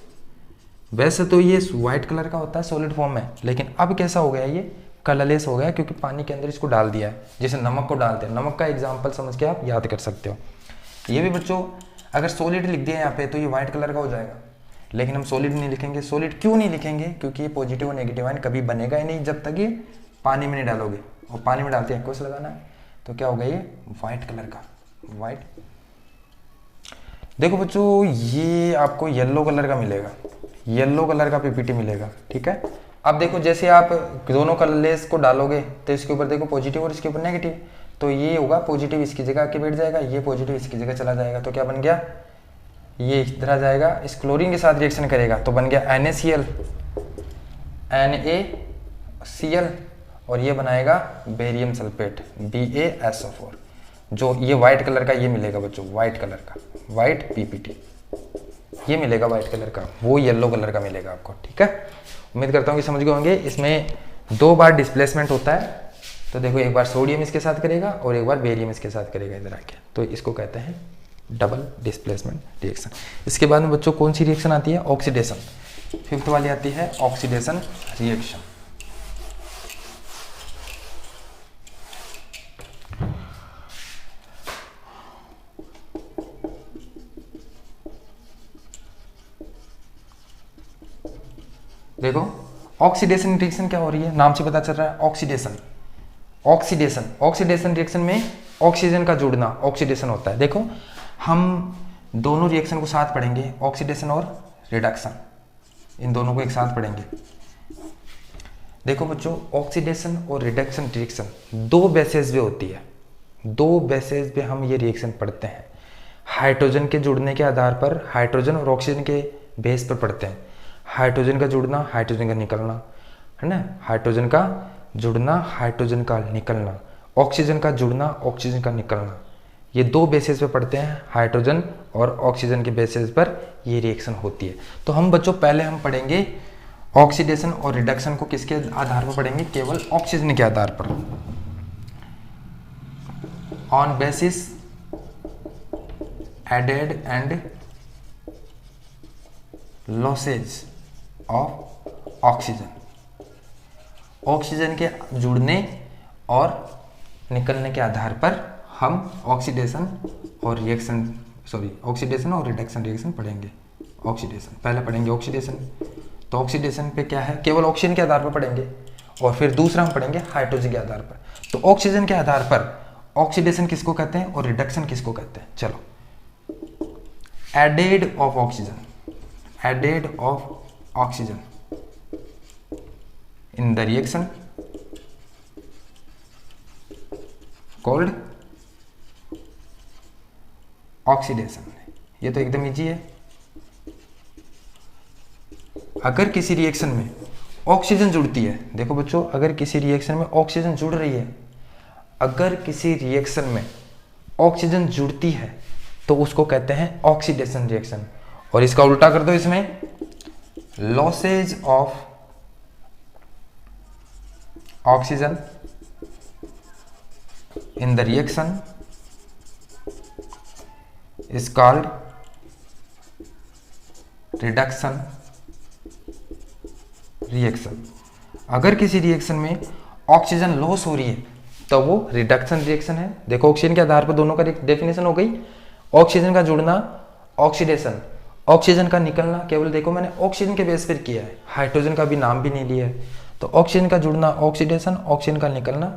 S1: वैसे तो ये व्हाइट कलर का होता है सॉलिड फॉर्म में, लेकिन अब कैसा हो गया? ये कलरलेस हो गया, क्योंकि पानी के अंदर इसको डाल दिया है, जैसे नमक को डालते हैं। नमक का एग्जाम्पल समझ के आप याद कर सकते हो। ये भी बच्चों अगर सॉलिड लिख दिया यहाँ पे तो ये व्हाइट कलर का हो जाएगा, लेकिन हम सॉलिड नहीं लिखेंगे। सॉलिड क्यों नहीं लिखेंगे? क्योंकि ये पॉजिटिव और नेगेटिव आयन कभी बनेगा ही नहीं जब तक ये पानी में नहीं डालोगे, और पानी में डालते हैं एक्वस लगाना है, तो क्या होगा? ये व्हाइट कलर का, व्हाइट। देखो बच्चों, ये आपको येलो कलर का मिलेगा, येलो कलर का पीपीटी मिलेगा, ठीक है। अब देखो, जैसे आप दोनों कलरलेस को डालोगे तो इसके ऊपर देखो पॉजिटिव और इसके ऊपर नेगेटिव, तो ये होगा पॉजिटिव इसकी जगह आके बैठ जाएगा, ये पॉजिटिव इसकी जगह चला जाएगा, तो क्या बन गया? ये इस तरह जाएगा, इस क्लोरीन के साथ रिएक्शन करेगा तो बन गया NaCl, NaCl, और ये बनाएगा बेरियम सल्फेट BaSO4, जो ये व्हाइट कलर का ये मिलेगा बच्चों, व्हाइट कलर का, व्हाइट पीपीटी ये मिलेगा व्हाइट कलर का, वो येलो कलर का मिलेगा आपको, ठीक है। उम्मीद करता हूँ कि समझ गए होंगे। इसमें 2 बार डिस्प्लेसमेंट होता है, तो देखो एक बार सोडियम इसके साथ करेगा और एक बार बेरियम इसके साथ करेगा इधर आके, तो इसको कहते हैं डबल डिस्प्लेसमेंट रिएक्शन। इसके बाद में बच्चों कौन सी रिएक्शन आती है? ऑक्सीडेशन। 5th वाली आती है ऑक्सीडेशन रिएक्शन। देखो ऑक्सीडेशन रिएक्शन क्या हो रही है, नाम से पता चल रहा है ऑक्सीडेशन। ऑक्सीडेशन रिएक्शन में ऑक्सीजन का जुड़ना ऑक्सीडेशन होता है। देखो हम दोनों रिएक्शन को साथ पढ़ेंगे, ऑक्सीडेशन और रिडक्शन, इन दोनों को एक साथ पढ़ेंगे। देखो बच्चों, ऑक्सीडेशन और रिडक्शन रिएक्शन 2 बेसेस पे होती है, 2 बेसेस पे हम ये रिएक्शन पढ़ते हैं। हाइड्रोजन के जुड़ने के आधार पर हाइड्रोजन और ऑक्सीजन के बेस पर पढ़ते हैं। हाइड्रोजन का जुड़ना, हाइड्रोजन का निकलना, है ना, हाइड्रोजन का जुड़ना, हाइड्रोजन का निकलना, ऑक्सीजन का जुड़ना, ऑक्सीजन का निकलना, ये 2 बेसिस पे पढ़ते हैं। हाइड्रोजन और ऑक्सीजन के बेसिस पर ये रिएक्शन होती है। तो हम बच्चों पहले हम पढ़ेंगे ऑक्सीडेशन और रिडक्शन को किसके आधार पर पढ़ेंगे? केवल ऑक्सीजन के आधार पर, on basis added and losses of oxygen. Oxygen के जुड़ने और निकलने के आधार पर हम ऑक्सीडेशन और रिडक्शन रिएक्शन पढ़ेंगे। ऑक्सीडेशन पहले पढ़ेंगे ऑक्सीडेशन, तो ऑक्सीडेशन पे क्या है? केवल ऑक्सीजन के आधार पर पढ़ेंगे, और फिर दूसरा हम पढ़ेंगे हाइड्रोजन के आधार पर। तो ऑक्सीजन के आधार पर ऑक्सीडेशन किसको कहते हैं और रिडक्शन किसको कहते हैं? चलो, added of oxygen, added of oxygen in the reaction called oxidation। ये तो एकदम इजी है। अगर किसी रिएक्शन में ऑक्सीजन जुड़ती है, देखो बच्चों, अगर किसी रिएक्शन में ऑक्सीजन जुड़ रही है, अगर किसी रिएक्शन में ऑक्सीजन जुड़ती है तो उसको कहते हैं ऑक्सीडेशन रिएक्शन। और इसका उल्टा कर दो, इसमें losses of oxygen in the reaction is called reduction reaction. अगर किसी रिएक्शन में ऑक्सीजन लॉस हो रही है तो वो रिडक्शन रिएक्शन है। देखो ऑक्सीजन के आधार पर दोनों का डेफिनेशन हो गई। ऑक्सीजन का जुड़ना ऑक्सीडेशन, ऑक्सीजन का निकलना केवल देखो मैंने ऑक्सीजन के बेस पर किया है, हाइड्रोजन का भी नाम भी नहीं लिया है। तो ऑक्सीजन का जुड़ना ऑक्सीडेशन, ऑक्सीजन का निकलना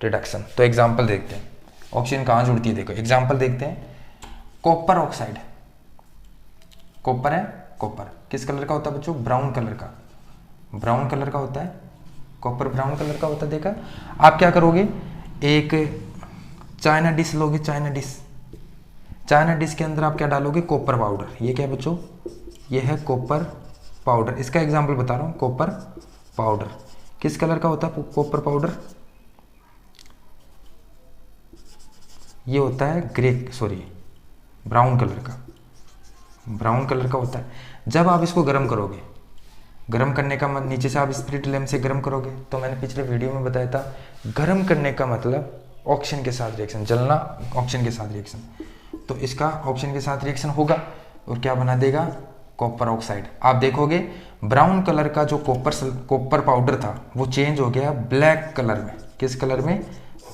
S1: रिडक्शन। तो एग्जांपल देखते हैं, ऑक्सीजन कहाँ जुड़ती है। देखो एग्जांपल देखते हैं, कॉपर ऑक्साइड, कॉपर है, कॉपर किस कलर का होता है बच्चों? ब्राउन कलर का, ब्राउन कलर का होता है, कॉपर ब्राउन कलर का होता है। देखा, आप क्या करोगे, एक चाइना डिश लोगे, चाइना डिश, चाइना डिश के अंदर आप क्या डालोगे? Copper powder. ये क्या है बच्चों? ये है कॉपर पाउडर। इसका एग्जांपल बता रहा हूँ, कॉपर पाउडर किस कलर का होता है? कॉपर पाउडर ये होता है ब्राउन कलर का, ब्राउन कलर का होता है। जब आप इसको गर्म करोगे, गर्म करने का मतलब नीचे से आप स्पिरिट लैम्प से गर्म करोगे, तो मैंने पिछले वीडियो में बताया था गर्म करने का मतलब ऑक्सीजन के साथ रिएक्शन, जलना ऑक्सीजन के साथ रिएक्शन। तो इसका ऑक्सीजन के साथ रिएक्शन होगा और क्या बना देगा? Copper oxide. आप देखोगे ब्राउन कलर का जो कॉपर पाउडर था वो चेंज हो गया ब्लैक कलर में। किस कलर में?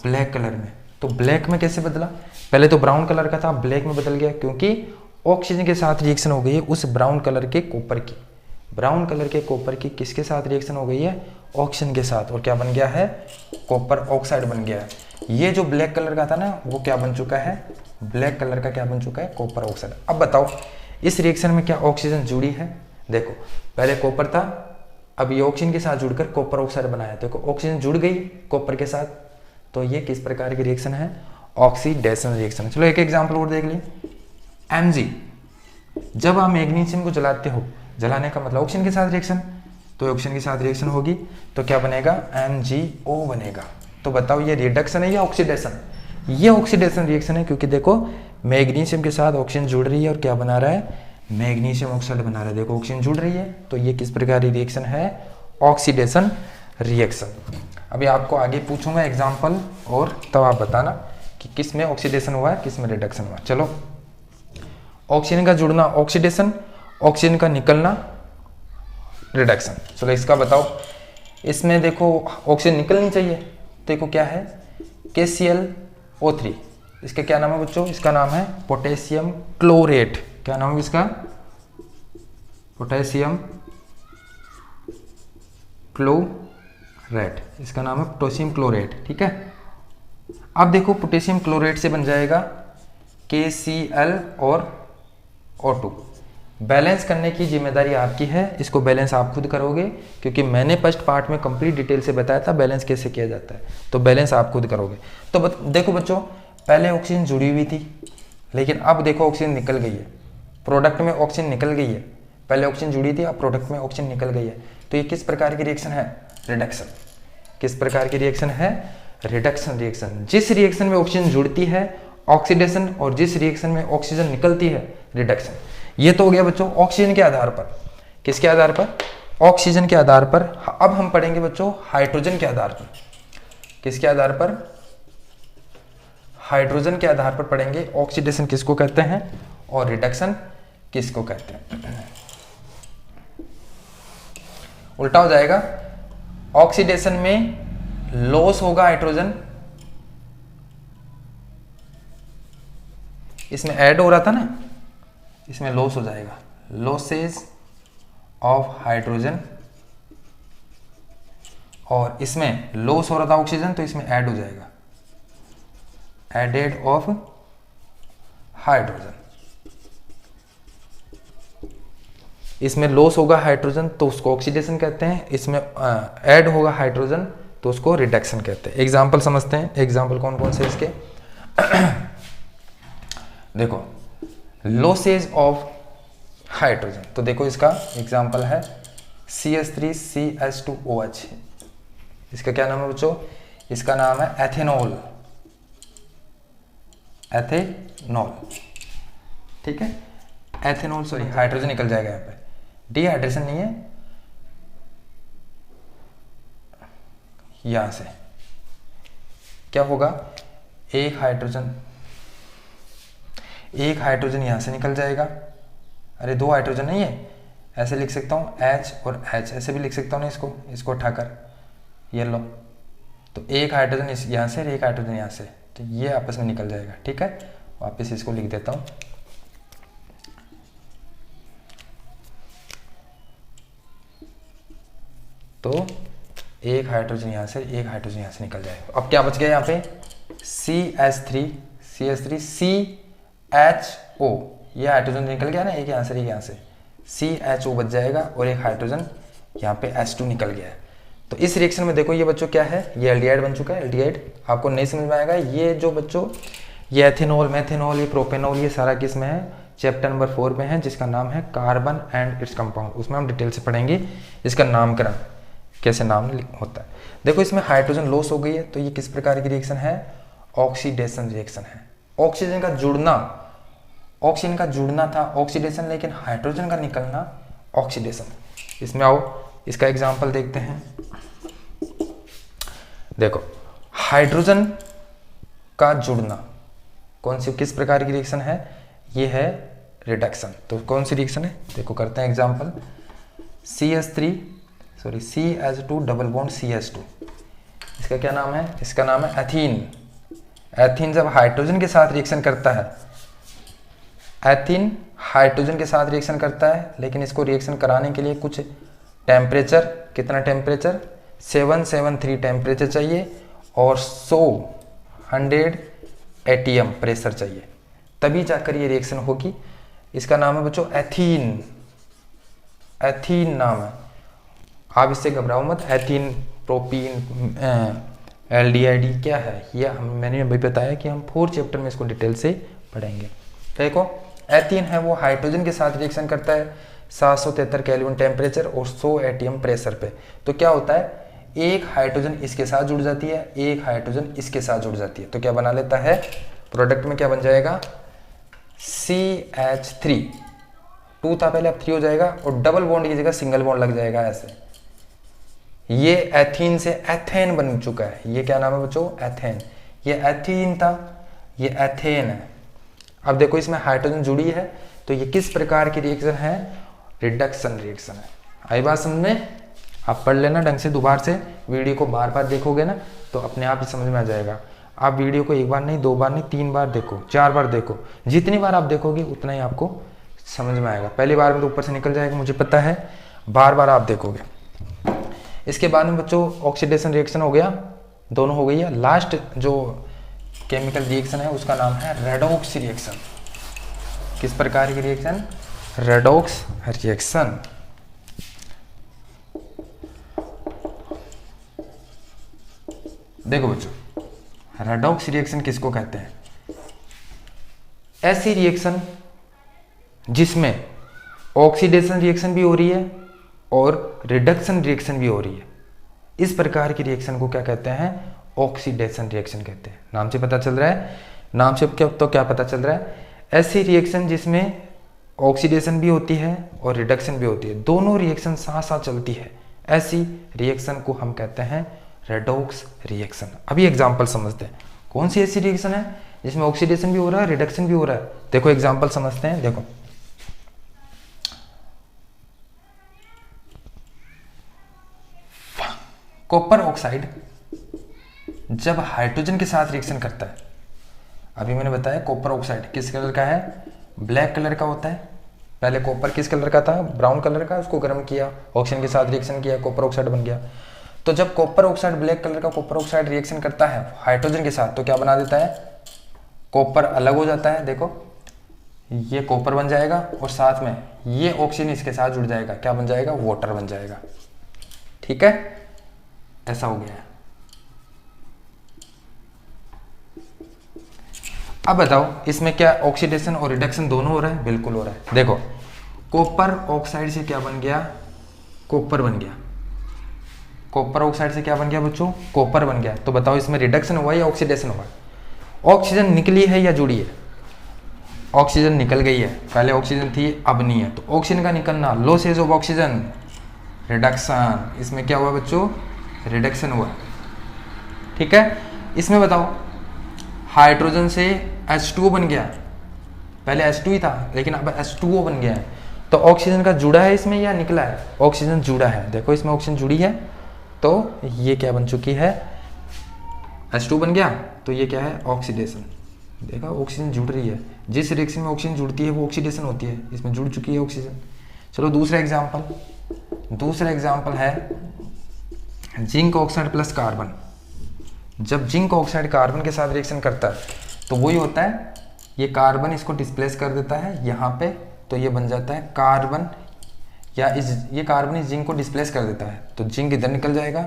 S1: ब्लैक कलर में। तो ब्लैक में कैसे बदला? पहले तो ब्राउन कलर का था, ब्लैक में बदल गया क्योंकि ऑक्सीजन के साथ रिएक्शन हो गई है उस ब्राउन कलर के कॉपर की। ब्राउन कलर के कॉपर की किसके साथ रिएक्शन हो गई है? ऑक्सीजन के साथ, और क्या बन गया है? कॉपर ऑक्साइड बन गया है। ये जो ब्लैक कलर का था ना वो क्या बन चुका है? ब्लैक कलर का क्या बन चुका है? Copper oxide. अब बताओ इस रिएक्शन में क्या ऑक्सीजन जुड़ी है? देखो पहले कॉपर था, अब ये ऑक्सीजन के साथ जुड़कर कॉपर ऑक्साइड बनाया। देखो ऑक्सीजन जुड़ गई कॉपर के साथ, तो ये किस प्रकार की रिएक्शन है? Oxidation reaction. चलो एक एग्जांपल और देख लिए। Mg, जब आप मैग्नीशियम को जलाते हो, जलाने का मतलब ऑक्सीजन के साथ रिएक्शन, तो ऑक्सीजन के साथ रिएक्शन होगी तो क्या बनेगा? MgO बनेगा। तो बताओ ये रिडक्शन है या ऑक्सीडेशन? ये ऑक्सीडेशन रिएक्शन है क्योंकि देखो मैग्नीशियम के साथ ऑक्सीजन जुड़ रही है और क्या बना रहा है? मैग्नीशियम ऑक्साइड बना रहा है। देखो ऑक्सीजन जुड़ रही है तो ये किस प्रकार की रिएक्शन है? Oxidation reaction. अभी आपको आगे पूछूंगा एग्जाम्पल और तब आप बताना कि किस में ऑक्सीडेशन हुआ है, किस में रिडक्शन हुआ। चलो, ऑक्सीजन का जुड़ना ऑक्सीडेशन, ऑक्सीजन का निकलना रिडक्शन। चलो इसका बताओ। इसमें देखो ऑक्सीजन निकलनी चाहिए, देखो क्या है? KClO3। इसका क्या नाम है बच्चों? इसका नाम है पोटेशियम क्लोरेट। क्या नाम है इसका? Potassium chlorate. इसका नाम है पोटेशियम क्लोरेट, ठीक है। अब देखो पोटेशियम क्लोरेट से बन जाएगा KCl और O2। बैलेंस करने की जिम्मेदारी आपकी है, इसको बैलेंस आप खुद करोगे क्योंकि मैंने फर्स्ट पार्ट में कंप्लीट डिटेल से बताया था बैलेंस कैसे किया जाता है, तो बैलेंस आप खुद करोगे। तो देखो बच्चों, पहले ऑक्सीजन जुड़ी हुई थी लेकिन अब देखो ऑक्सीजन निकल गई है, प्रोडक्ट में ऑक्सीजन निकल गई है। पहले ऑक्सीजन जुड़ी थी, अब प्रोडक्ट में ऑक्सीजन निकल गई है। तो ये किस प्रकार की रिएक्शन है? रिडक्शन। किस प्रकार की रिएक्शन है? Reduction reaction. जिस रिएक्शन में ऑक्सीजन जुड़ती है ऑक्सीडेशन, और जिस रिएक्शन में ऑक्सीजन निकलती है रिडक्शन। ये तो हो गया बच्चों ऑक्सीजन के आधार पर। किसके आधार पर? ऑक्सीजन के आधार पर। अब हम पढ़ेंगे बच्चों हाइड्रोजन के आधार पर। किसके आधार पर? हाइड्रोजन के आधार पर पढ़ेंगे ऑक्सीडेशन किसको कहते हैं और रिडक्शन किसको कहते हैं। उल्टा हो जाएगा, ऑक्सीडेशन में लॉस होगा हाइड्रोजन, इसमें ऐड हो रहा था ना, इसमें लॉस हो जाएगा, लॉसेज ऑफ हाइड्रोजन, और इसमें लॉस हो रहा था ऑक्सीजन तो इसमें ऐड हो जाएगा, एडेड ऑफ हाइड्रोजन। इसमें लॉस होगा हाइड्रोजन तो उसको ऑक्सीडेशन कहते हैं, इसमें ऐड होगा हाइड्रोजन तो उसको रिडक्शन कहते हैं। एग्जाम्पल समझते हैं, एग्जाम्पल कौन कौन से इसके। देखो लॉसेज ऑफ हाइड्रोजन, तो देखो इसका एग्जाम्पल है CH3CH2OH। इसका क्या नाम है बच्चों? इसका नाम है एथेनॉल, एथेनॉल, ठीक है। एथेनॉल, सॉरी हाइड्रोजन निकल जाएगा यहाँ पे, डिहाइड्रेशन नहीं है, यहां से क्या होगा, एक हाइड्रोजन यहां से निकल जाएगा। अरे दो हाइड्रोजन नहीं है, ऐसे लिख सकता हूं H और H, ऐसे भी लिख सकता हूं ना इसको उठाकर, ये लो, तो एक हाइड्रोजन यहां से और एक हाइड्रोजन यहां से, तो ये आपस में निकल जाएगा, ठीक है। वापस इसको लिख देता हूं, तो एक हाइड्रोजन यहां से एक हाइड्रोजन यहां से निकल जाएगा। अब क्या बच गया यहाँ पे? CH3 C CHO, ये हाइड्रोजन निकल गया ना, एक यहाँ से एक यहाँ से, CHO बच जाएगा और एक हाइड्रोजन यहाँ पे H2 निकल गया है। तो इस रिएक्शन में देखो ये बच्चों क्या है, ये एल्डिहाइड बन चुका है। एल्डिहाइड आपको नहीं समझ में आएगा, ये जो बच्चों ये एथेनॉल, मेथेनॉल, ये प्रोपेनॉल, ये सारा किस में है, चैप्टर नंबर 4 में है, जिसका नाम है कार्बन एंड इट्स कंपाउंड। उसमें हम डिटेल से पढ़ेंगे इसका नामकरण, कैसे नाम होता है। देखो इसमें हाइड्रोजन लॉस हो गई है, तो ये किस प्रकार की रिएक्शन है, ऑक्सीडेशन रिएक्शन है। ऑक्सीजन का जुड़ना था ऑक्सीडेशन, लेकिन हाइड्रोजन का निकलना ऑक्सीडेशन। इसमें आओ इसका एग्जांपल देखते हैं। देखो हाइड्रोजन का जुड़ना कौन सी किस प्रकार की रिएक्शन है, ये है रिडक्शन। तो कौन सी रिएक्शन है, देखो करते हैं example. CH2 double bond CH2, इसका क्या नाम है, इसका नाम है एथीन। एथीन जब हाइड्रोजन के साथ रिएक्शन करता है, एथीन हाइड्रोजन के साथ रिएक्शन करता है, लेकिन इसको रिएक्शन कराने के लिए कुछ टेम्परेचर, कितना टेम्परेचर, 773 टेम्परेचर चाहिए और 100 ATM प्रेशर चाहिए, तभी जाकर ये रिएक्शन होगी। इसका नाम है बच्चों एथीन, एथीन नाम है। आप इससे घबराओ मत, एथीन, प्रोपीन, एल्डिहाइड क्या है, ये मैंने अभी बताया कि हम 4 चैप्टर में इसको डिटेल से पढ़ेंगे। देखो एथीन है वो हाइड्रोजन के साथ रिएक्शन करता है 773 केल्विन टेम्परेचर और 100 ATM प्रेशर पे। तो क्या होता है, एक हाइड्रोजन इसके साथ जुड़ जाती है, एक हाइड्रोजन इसके साथ जुड़ जाती है, तो क्या बना लेता है, प्रोडक्ट में क्या बन जाएगा, CH3, 2 था पहले, अब 3 हो जाएगा, और डबल बॉन्ड की जगह सिंगल बॉन्ड लग जाएगा ऐसे। ये एथीन से एथेन बन चुका है, ये क्या नाम है बच्चों, एथेन। ये एथीन था, ये एथेन है। अब देखो इसमें हाइड्रोजन जुड़ी है, तो ये किस प्रकार की रिएक्शन है, रिडक्शन रिएक्शन है। आई बात समझ में, आप पढ़ लेना ढंग से, दोबारा से वीडियो को बार बार देखोगे ना तो अपने आप ही समझ में आ जाएगा। आप वीडियो को 1 बार नहीं, 2 बार नहीं, 3 बार देखो, 4 बार देखो, जितनी बार आप देखोगे उतना ही आपको समझ में आएगा। पहली बार में तो ऊपर से निकल जाएगा, मुझे पता है, बार बार आप देखोगे। इसके बाद में बच्चों ऑक्सीडेशन रिएक्शन हो गया, दोनों हो गई है। लास्ट जो केमिकल रिएक्शन है उसका नाम है रेडॉक्स रिएक्शन। किस प्रकार की रिएक्शन, रेडॉक्स रिएक्शन। देखो बच्चों रेडॉक्स रिएक्शन किसको कहते हैं, ऐसी रिएक्शन जिसमें ऑक्सीडेशन रिएक्शन भी हो रही है और रिडक्शन रिएक्शन भी हो रही है। इस प्रकार की रिएक्शन को क्या कहते हैं, ऑक्सीडेशन रिएक्शन कहते हैं। नाम से पता चल रहा है, नाम से क्या पता चल रहा है, ऐसी रिएक्शन जिसमें ऑक्सीडेशन भी होती है और रिडक्शन भी होती है, दोनों रिएक्शन साथ साथ चलती है, ऐसी रिएक्शन को हम कहते हैं रेडॉक्स रिएक्शन। अभी एग्जांपल समझते हैं, कौन सी ऐसी रिएक्शन है जिसमें ऑक्सीडेशन भी हो रहा है, रिडक्शन भी हो रहा है। देखो एग्जांपल समझते हैं। देखो कॉपर ऑक्साइड जब हाइड्रोजन के साथ रिएक्शन करता है, अभी मैंने बताया कॉपर ऑक्साइड किस कलर का है, ब्लैक कलर का होता है। पहले कॉपर किस कलर का था, ब्राउन कलर का, उसको गर्म किया, ऑक्सीजन के साथ रिएक्शन किया, कॉपर ऑक्साइड बन गया। तो जब कॉपर ऑक्साइड, ब्लैक कलर का कॉपर ऑक्साइड रिएक्शन करता है हाइड्रोजन के साथ, तो क्या बना देता है, कॉपर अलग हो जाता है। देखो ये कॉपर बन जाएगा और साथ में ये ऑक्सीजन इसके साथ जुड़ जाएगा, क्या बन जाएगा, वाटर बन जाएगा। ठीक है, ऐसा हो गया है। अब बताओ इसमें क्या ऑक्सीडेशन और रिडक्शन दोनों हो रहा है, बिल्कुल हो रहा है। देखो कॉपर ऑक्साइड से क्या बन गया, कॉपर बन गया। कॉपर ऑक्साइड से क्या बन गया बच्चों, कॉपर बन गया। तो बताओ इसमें रिडक्शन हुआ या ऑक्सीडेशन हुआ, ऑक्सीजन निकली है या जुड़ी है, ऑक्सीजन निकल गई है, पहले ऑक्सीजन थी अब नहीं है, तो ऑक्सीजन का निकलना, लॉसेज ऑफ ऑक्सीजन, रिडक्शन। इसमें क्या हुआ बच्चों, रिडक्शन हुआ। ठीक है, इसमें बताओ हाइड्रोजन से H2O बन गया, पहले H2 ही था लेकिन अब H2O बन गया है, तो ऑक्सीजन का जुड़ा है इसमें या निकला है, ऑक्सीजन जुड़ा है। देखो इसमें ऑक्सीजन जुड़ी है, तो ये क्या बन चुकी है, H2 बन गया, तो ये क्या है, ऑक्सीडेशन। देखा ऑक्सीजन जुड़ रही है, जिस रिएक्शन में ऑक्सीजन जुड़ती है वो ऑक्सीडेशन होती है, इसमें जुड़ चुकी है ऑक्सीजन। चलो दूसरा एग्जाम्पल है जिंक ऑक्साइड प्लस कार्बन। जब जिंक ऑक्साइड कार्बन के साथ रिएक्शन करता है तो वही होता है ये कार्बन इसको डिस्प्लेस कर देता है यहाँ पे, तो ये बन जाता है कार्बन, या ये कार्बन इस जिंक को डिस्प्लेस कर देता है तो जिंक इधर निकल जाएगा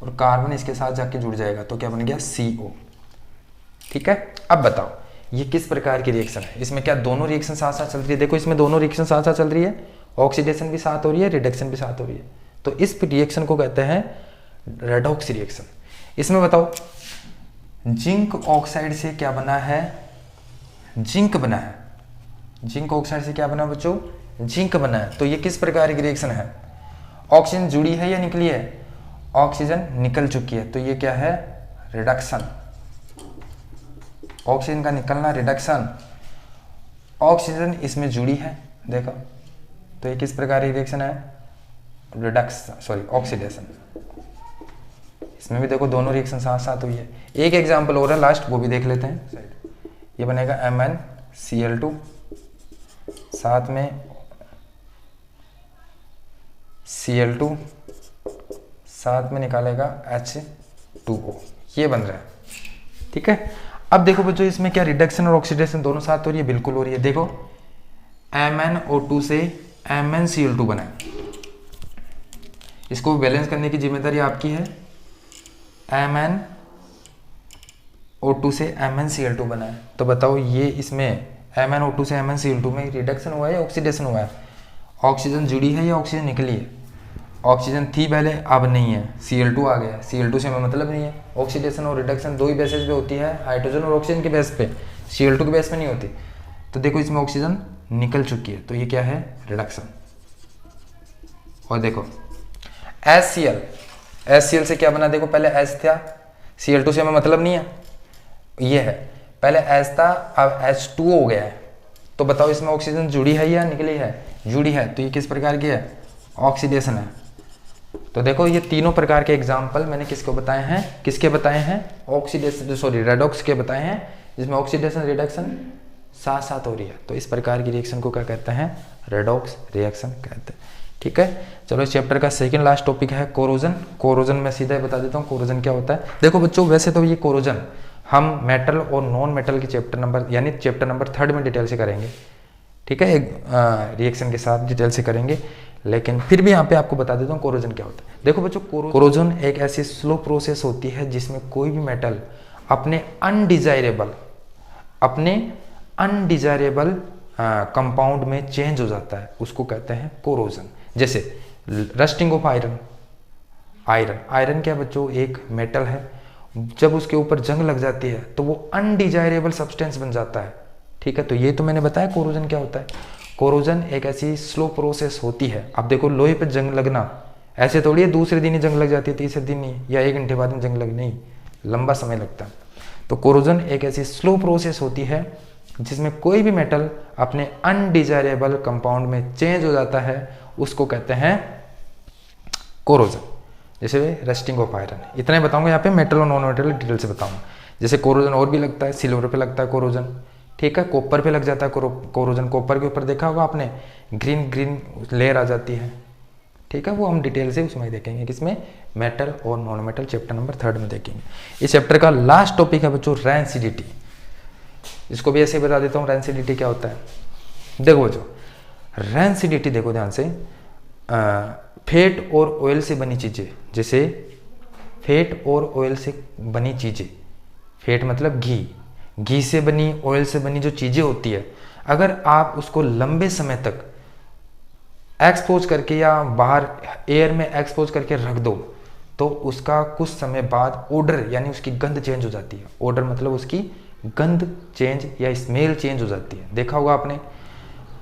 S1: और कार्बन इसके साथ जाके जुड़ जाएगा, तो क्या बन गया CO। ठीक है, अब बताओ ये किस प्रकार की रिएक्शन है, इसमें क्या दोनों रिएक्शन साथ साथ चल रही है? देखो इसमें दोनों रिएक्शन साथ साथ चल रही है, ऑक्सीडेशन भी साथ हो रही है, रिडक्शन भी साथ हो रही है, तो इस रिएक्शन को कहते हैं रेडॉक्स रिएक्शन। इसमें बताओ जिंक ऑक्साइड से क्या बना है? जिंक बना है। जिंक ऑक्साइड से क्या बना बच्चों? जिंक बना है। तो ये किस प्रकार की रिएक्शन है? ऑक्सीजन जुड़ी है या निकली है? ऑक्सीजन निकल चुकी है, तो ये क्या है? रिडक्शन। ऑक्सीजन का निकलना रिडक्शन। ऑक्सीजन इसमें जुड़ी है, देखो, तो ये किस प्रकार की रिएक्शन है? ऑक्सीडेशन। इसमें भी देखो दोनों रिएक्शन साथ साथ हुई है। एक एग्जांपल और है लास्ट, वो भी देख लेते हैं। ये बनेगा MnCl2, साथ में Cl2, साथ में निकालेगा H2O, ये बन रहा है। ठीक है, अब देखो बच्चों इसमें क्या रिडक्शन और ऑक्सीडेशन दोनों साथ हो रही है? बिल्कुल हो रही है। देखो MnO2 से MnCl2 बना है, इसको बैलेंस करने की जिम्मेदारी आपकी है। MnO2 से MnCl2 बना है, तो बताओ ये इसमें MnO2 से MnCl2 में रिडक्शन हुआ है या ऑक्सीडेशन हुआ है? ऑक्सीजन जुड़ी है या ऑक्सीजन निकली है? ऑक्सीजन थी पहले, अब नहीं है, Cl2 आ गया। Cl2 से हमें मतलब नहीं है। ऑक्सीडेशन और रिडक्शन दो ही बेसिस पे होती है, हाइड्रोजन और ऑक्सीजन के बेस पे, Cl2 के बेस पे नहीं होती। तो देखो इसमें ऑक्सीजन निकल चुकी है, तो ये क्या है? रिडक्शन। और देखो HCl से क्या बना? देखो पहले H था, Cl2 से हमें मतलब नहीं है, ये है, पहले H था, अब H2O हो गया है। तो बताओ इसमें ऑक्सीजन जुड़ी है या निकली है? जुड़ी है, तो ये किस प्रकार की है? ऑक्सीडेशन है। तो देखो ये तीनों प्रकार के एग्जाम्पल मैंने किसको बताए हैं? किसके बताए हैं? रेडॉक्स के बताए हैं, जिसमें ऑक्सीडेशन रिडक्शन साथ साथ हो रही है। तो इस प्रकार की रिएक्शन को क्या कहते हैं? रेडॉक्स रिएक्शन कहते हैं। ठीक है, चलो इस चैप्टर का सेकंड लास्ट टॉपिक है कोरोजन। कोरोजन में सीधा बता देता हूँ कोरोजन क्या होता है। देखो बच्चों वैसे तो ये कोरोजन हम मेटल और नॉन मेटल के चैप्टर नंबर 3 में डिटेल से करेंगे। ठीक है, एक रिएक्शन के साथ डिटेल से करेंगे, लेकिन फिर भी यहाँ पे आपको बता देता हूँ कोरोजन क्या होता है। देखो बच्चों कोरोजन एक ऐसी स्लो प्रोसेस होती है जिसमें कोई भी मेटल अपने अनडिजायरेबल कंपाउंड में चेंज हो जाता है, उसको कहते हैं कोरोजन। जैसे रस्टिंग ऑफ आयरन क्या बच्चों? एक मेटल है, जब उसके ऊपर जंग लग जाती है तो वो अनडिजायरेबल सब्सटेंस बन जाता है। ठीक है, तो ये तो मैंने बताया कोरोजन क्या होता है। कोरोजन एक ऐसी स्लो प्रोसेस होती है। अब देखो लोहे पे जंग लगना ऐसे थोड़ी है दूसरे दिन ही जंग लग जाती है, तीसरे दिन नहीं, या 1 घंटे बाद में जंग लग, नहीं, लंबा समय लगता है। तो कोरोजन एक ऐसी स्लो प्रोसेस होती है जिसमें कोई भी मेटल अपने अनडिजायरेबल कंपाउंड में चेंज हो जाता है, उसको कहते हैं कोरोजन। जैसे रस्टिंग ऑफ आयरन, इतना ही बताऊंगा यहाँ पे, मेटल और नॉन मेटल डिटेल से बताऊंगा। जैसे कोरोजन और भी लगता है, सिल्वर पे लगता है कोरोजन, ठीक है, कॉपर पे लग जाता है कोरोजन। कॉपर के ऊपर देखा होगा आपने, ग्रीन लेयर आ जाती है। ठीक है, वो हम डिटेल से उसमें देखेंगे, किसमें? मेटल और नॉन मेटल चैप्टर नंबर 3 में देखेंगे। इस चैप्टर का लास्ट टॉपिक है बच्चों रैंसिडिटी। इसको भी ऐसे बता देता हूँ रैंसिडिटी क्या होता है। देखो बच्चों रैंसिडिटी देखो ध्यान से, फैट और ऑयल से बनी चीजें, जैसे फैट और ऑयल से बनी चीजें, फैट मतलब घी से बनी, ऑयल से बनी जो चीजें होती है, अगर आप उसको लंबे समय तक एक्सपोज करके या बाहर एयर में एक्सपोज करके रख दो तो उसका कुछ समय बाद ओडर यानी उसकी गंध चेंज हो जाती है। ओडर मतलब उसकी गंध चेंज या स्मेल चेंज हो जाती है। देखा होगा आपने,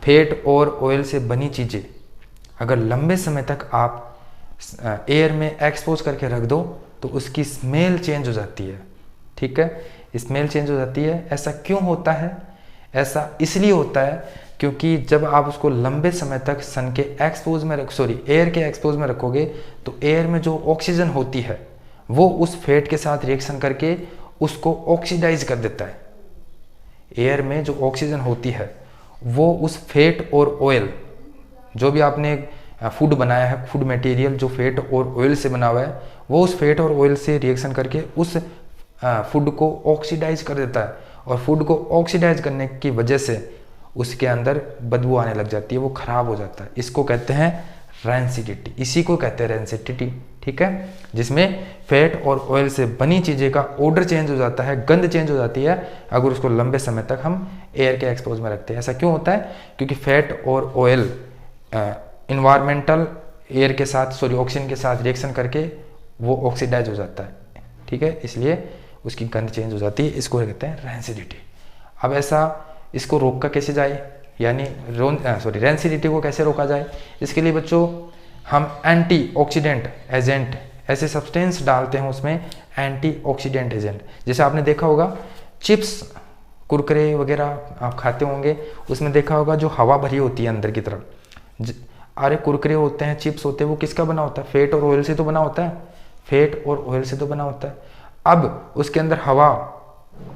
S1: फैट और ऑयल से बनी चीजें अगर लंबे समय तक आप एयर में एक्सपोज करके रख दो तो उसकी स्मेल चेंज हो जाती है। ठीक है, स्मेल चेंज हो जाती है। ऐसा क्यों होता है? ऐसा इसलिए होता है क्योंकि जब आप उसको लंबे समय तक सन के एक्सपोज में एयर के एक्सपोज में रखोगे तो एयर में जो ऑक्सीजन होती है वो उस फैट के साथ रिएक्शन करके उसको ऑक्सीडाइज कर देता है। एयर में जो ऑक्सीजन होती है वो उस फैट और ऑयल, जो भी आपने फूड बनाया है, फूड मटेरियल जो फैट और ऑयल से बना हुआ है, वो उस फैट और ऑयल से रिएक्शन करके उस फूड को ऑक्सीडाइज कर देता है और फूड को ऑक्सीडाइज करने की वजह से उसके अंदर बदबू आने लग जाती है, वो खराब हो जाता है। इसको कहते हैं रैंसिडिटी, इसी को कहते हैं रैंसिडिटी, ठीक है, जिसमें फैट और ऑयल से बनी चीज़ें का ऑर्डर चेंज हो जाता है, गंध चेंज हो जाती है अगर उसको लंबे समय तक हम एयर के एक्सपोज में रखते हैं। ऐसा क्यों होता है? क्योंकि फैट और ऑयल इन्वायरमेंटल एयर के साथ ऑक्सीजन के साथ रिएक्शन करके वो ऑक्सीडाइज हो जाता है, ठीक है, इसलिए उसकी गंध चेंज हो जाती है। इसको कहते हैं रैंसिडिटी। अब ऐसा इसको रोका कैसे जाए, यानी रैंसिडिटी को कैसे रोका जाए? इसके लिए बच्चों हम एंटीऑक्सीडेंट एजेंट, ऐसे सब्सटेंस डालते हैं उसमें, एंटीऑक्सीडेंट एजेंट। जैसे आपने देखा होगा चिप्स कुरकुरे वगैरह आप खाते होंगे, उसमें देखा होगा जो हवा भरी होती है अंदर की तरफ। अरे कुरकुरे होते हैं, चिप्स होते हैं, वो किसका बना होता है? फैट और ऑयल से तो बना होता है, फैट और ऑयल से तो बना होता है। अब उसके अंदर हवा,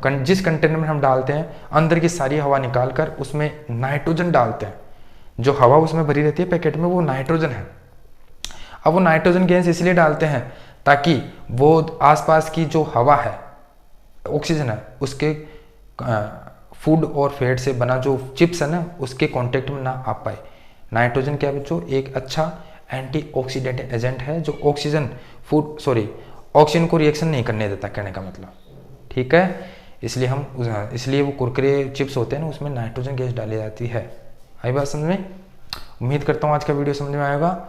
S1: जिस कंटेनर में हम डालते हैं, अंदर की सारी हवा निकाल कर उसमें नाइट्रोजन डालते हैं। जो हवा उसमें भरी रहती है पैकेट में, वो नाइट्रोजन है। अब वो नाइट्रोजन गैस इसलिए डालते हैं ताकि वो आसपास की जो हवा है, ऑक्सीजन है, उसके फूड और फैट से बना जो चिप्स है ना, उसके कांटेक्ट में ना आ पाए। नाइट्रोजन क्या बच्चों? एक अच्छा एंटीऑक्सीडेंट एजेंट है जो ऑक्सीजन को रिएक्शन नहीं करने देता, कहने का मतलब, ठीक है। इसलिए वो कुरकुरे चिप्स होते हैं ना, उसमें नाइट्रोजन गैस डाली जाती है। आई बात समझ में? उम्मीद करता हूँ आज का वीडियो समझ में आएगा।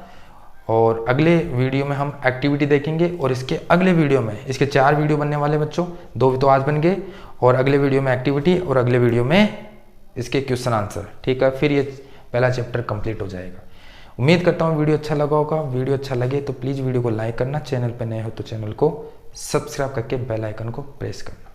S1: और अगले वीडियो में हम एक्टिविटी देखेंगे, और इसके अगले वीडियो में, इसके 4 वीडियो बनने वाले बच्चों, 2 तो आज बन गए, और अगले वीडियो में एक्टिविटी, और अगले वीडियो में इसके क्वेश्चन आंसर, ठीक है। फिर ये पहला चैप्टर कंप्लीट हो जाएगा। उम्मीद करता हूँ वीडियो अच्छा लगा होगा। वीडियो अच्छा लगे तो प्लीज़ वीडियो को लाइक करना, चैनल पर नए हो तो चैनल को सब्सक्राइब करके बेल आइकन को प्रेस करना।